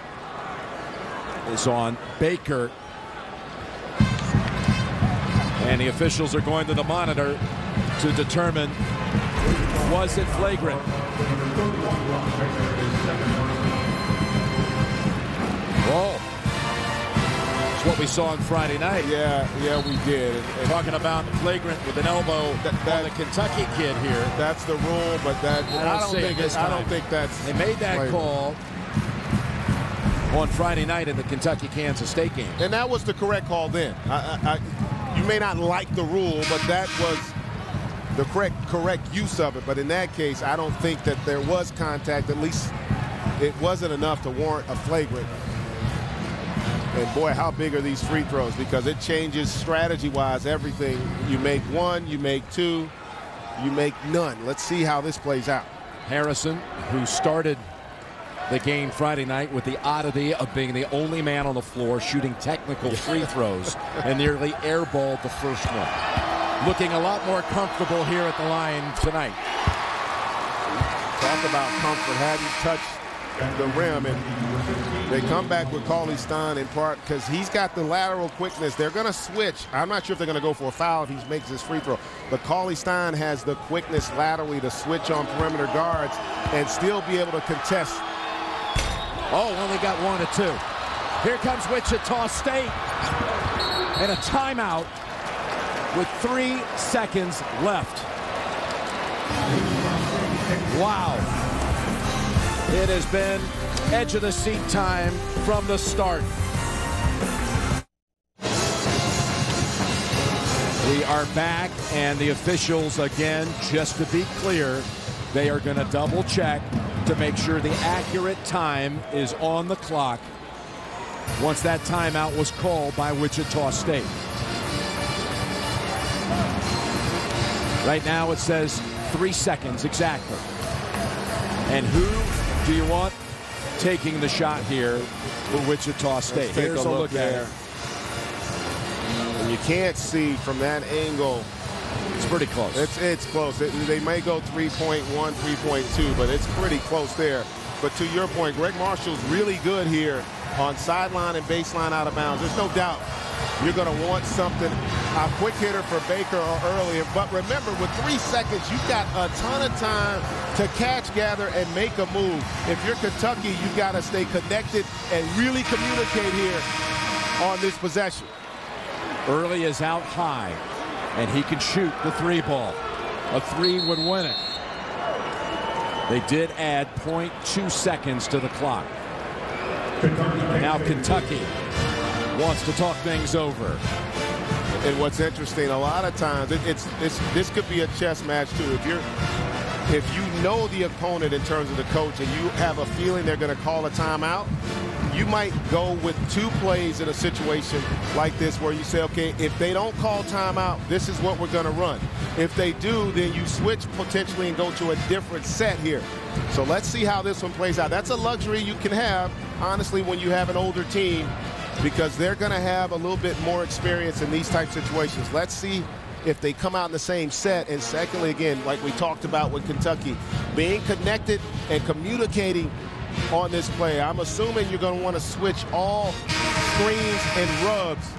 is on Baker. And the officials are going to the monitor to determine, was it flagrant? Whoa. It's what we saw on Friday night. Yeah, we did. And talking about flagrant with an elbow on the Kentucky kid here. That's the rule, but I don't think that's. They made that flagrant call on Friday night in the Kentucky-Kansas State game. And that was the correct call then. You may not like the rule, but that was the correct use of it. But in that case, I don't think that there was contact. At least it wasn't enough to warrant a flagrant. And boy, how big are these free throws, because it changes strategy-wise everything. You make 1, you make 2, you make none. Let's see how this plays out. Harrison, who started the game Friday night with the oddity of being the only man on the floor shooting technical free throws and nearly airballed the first one. Looking a lot more comfortable here at the line tonight. Talk about comfort, hadn't touched the rim, and they come back with Cauley Stein in part because he's got the lateral quickness. They're going to switch. I'm not sure if they're going to go for a foul if he makes his free throw, but Cauley Stein has the quickness laterally to switch on perimeter guards and still be able to contest. Oh, only got 1 or 2. Here comes Wichita State. And a timeout with 3 seconds left. Wow. It has been edge of the seat time from the start. We are back, and the officials, again, just to be clear, they are going to double check to make sure the accurate time is on the clock once that timeout was called by Wichita State. Right now it says 3 seconds exactly. And who do you want taking the shot here for Wichita State? Here's a look at it. And you can't see from that angle. It's pretty close. It's close. They may go 3.1, 3.2, but it's pretty close there. But to your point, Greg Marshall's really good here on sideline and baseline out of bounds. There's no doubt you're going to want something, a quick hitter for Baker or earlier. But remember, with 3 seconds, you've got a ton of time to catch, gather, and make a move. If you're Kentucky, you've got to stay connected and really communicate here on this possession. Early is out high, and he can shoot the 3-ball. A 3 would win it. They did add 0.2 seconds to the clock. Now Kentucky wants to talk things over. And what's interesting, a lot of times, this could be a chess match too. If you know the opponent in terms of the coach and you have a feeling they're going to call a timeout, you might go with 2 plays in a situation like this where you say, okay, if they don't call timeout, this is what we're going to run. If they do, then you switch potentially and go to a different set here. So let's see how this one plays out. That's a luxury you can have, honestly, when you have an older team, because they're going to have a little bit more experience in these type situations. Let's see if they come out in the same set. And secondly, again, like we talked about with Kentucky, being connected and communicating on this play. I'm assuming you're going to want to switch all screens and rubs,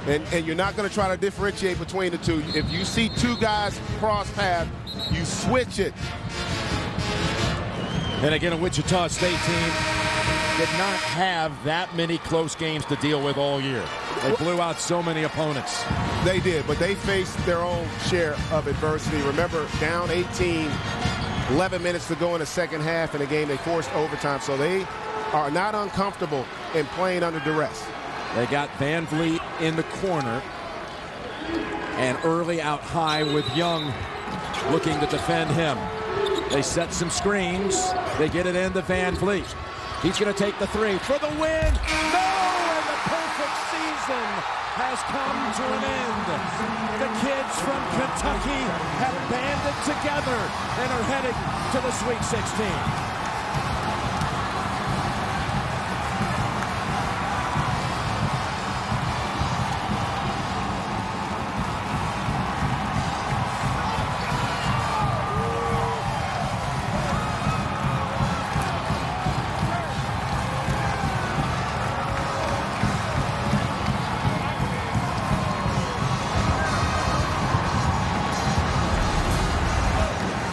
and you're not going to try to differentiate between the two. If you see 2 guys cross path, you switch it. And again, a Wichita State team did not have that many close games to deal with all year. They blew out so many opponents. They did, but they faced their own share of adversity. Remember, down 18, 11 minutes to go in the second half in the game. They forced overtime, so they are not uncomfortable in playing under duress. They got Van Vliet in the corner, and early out high with Young looking to defend him. They set some screens. They get it into Van Vliet. He's going to take the 3 for the win. No, and the perfect season has come to an end. The kids from Kentucky have banded together and are headed to the Sweet 16.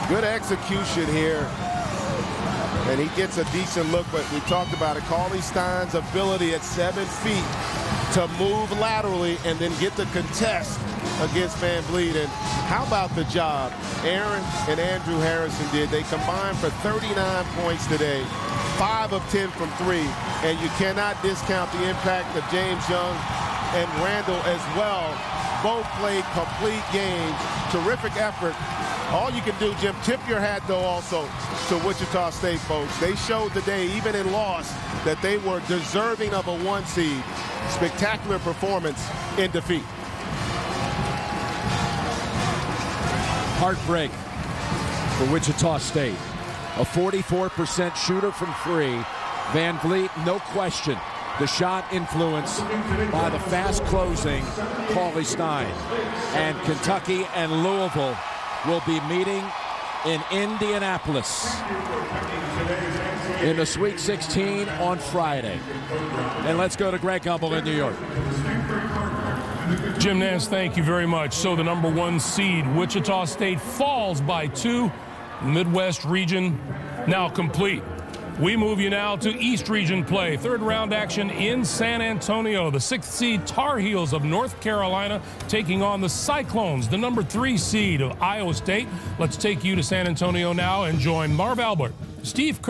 Good execution here, and he gets a decent look, but we talked about it. Cauley Stein's ability at 7 feet to move laterally and then get the contest against Van Vliet. And how about the job Aaron and Andrew Harrison did? They combined for 39 points today, 5 of 10 from 3, and you cannot discount the impact of James Young and Randall as well. Both played complete games. Terrific effort. All you can do, Jim, tip your hat, though, also to Wichita State, folks. They showed today, even in loss, that they were deserving of a 1 seed. Spectacular performance in defeat. Heartbreak for Wichita State. A 44% shooter from 3. Van Vliet, no question. The shot influenced by the fast closing Cauley Stein. And Kentucky and Louisville will be meeting in Indianapolis in the Sweet 16 on Friday. And let's go to Greg Gumbel in New York. Jim Nance, thank you very much. So the number 1 seed, Wichita State, falls by 2. Midwest region now complete. We move you now to East Region play. 3rd round action in San Antonio. The 6th seed Tar Heels of North Carolina taking on the Cyclones, the number 3 seed of Iowa State. Let's take you to San Antonio now and join Marv Albert, Steve Kerr.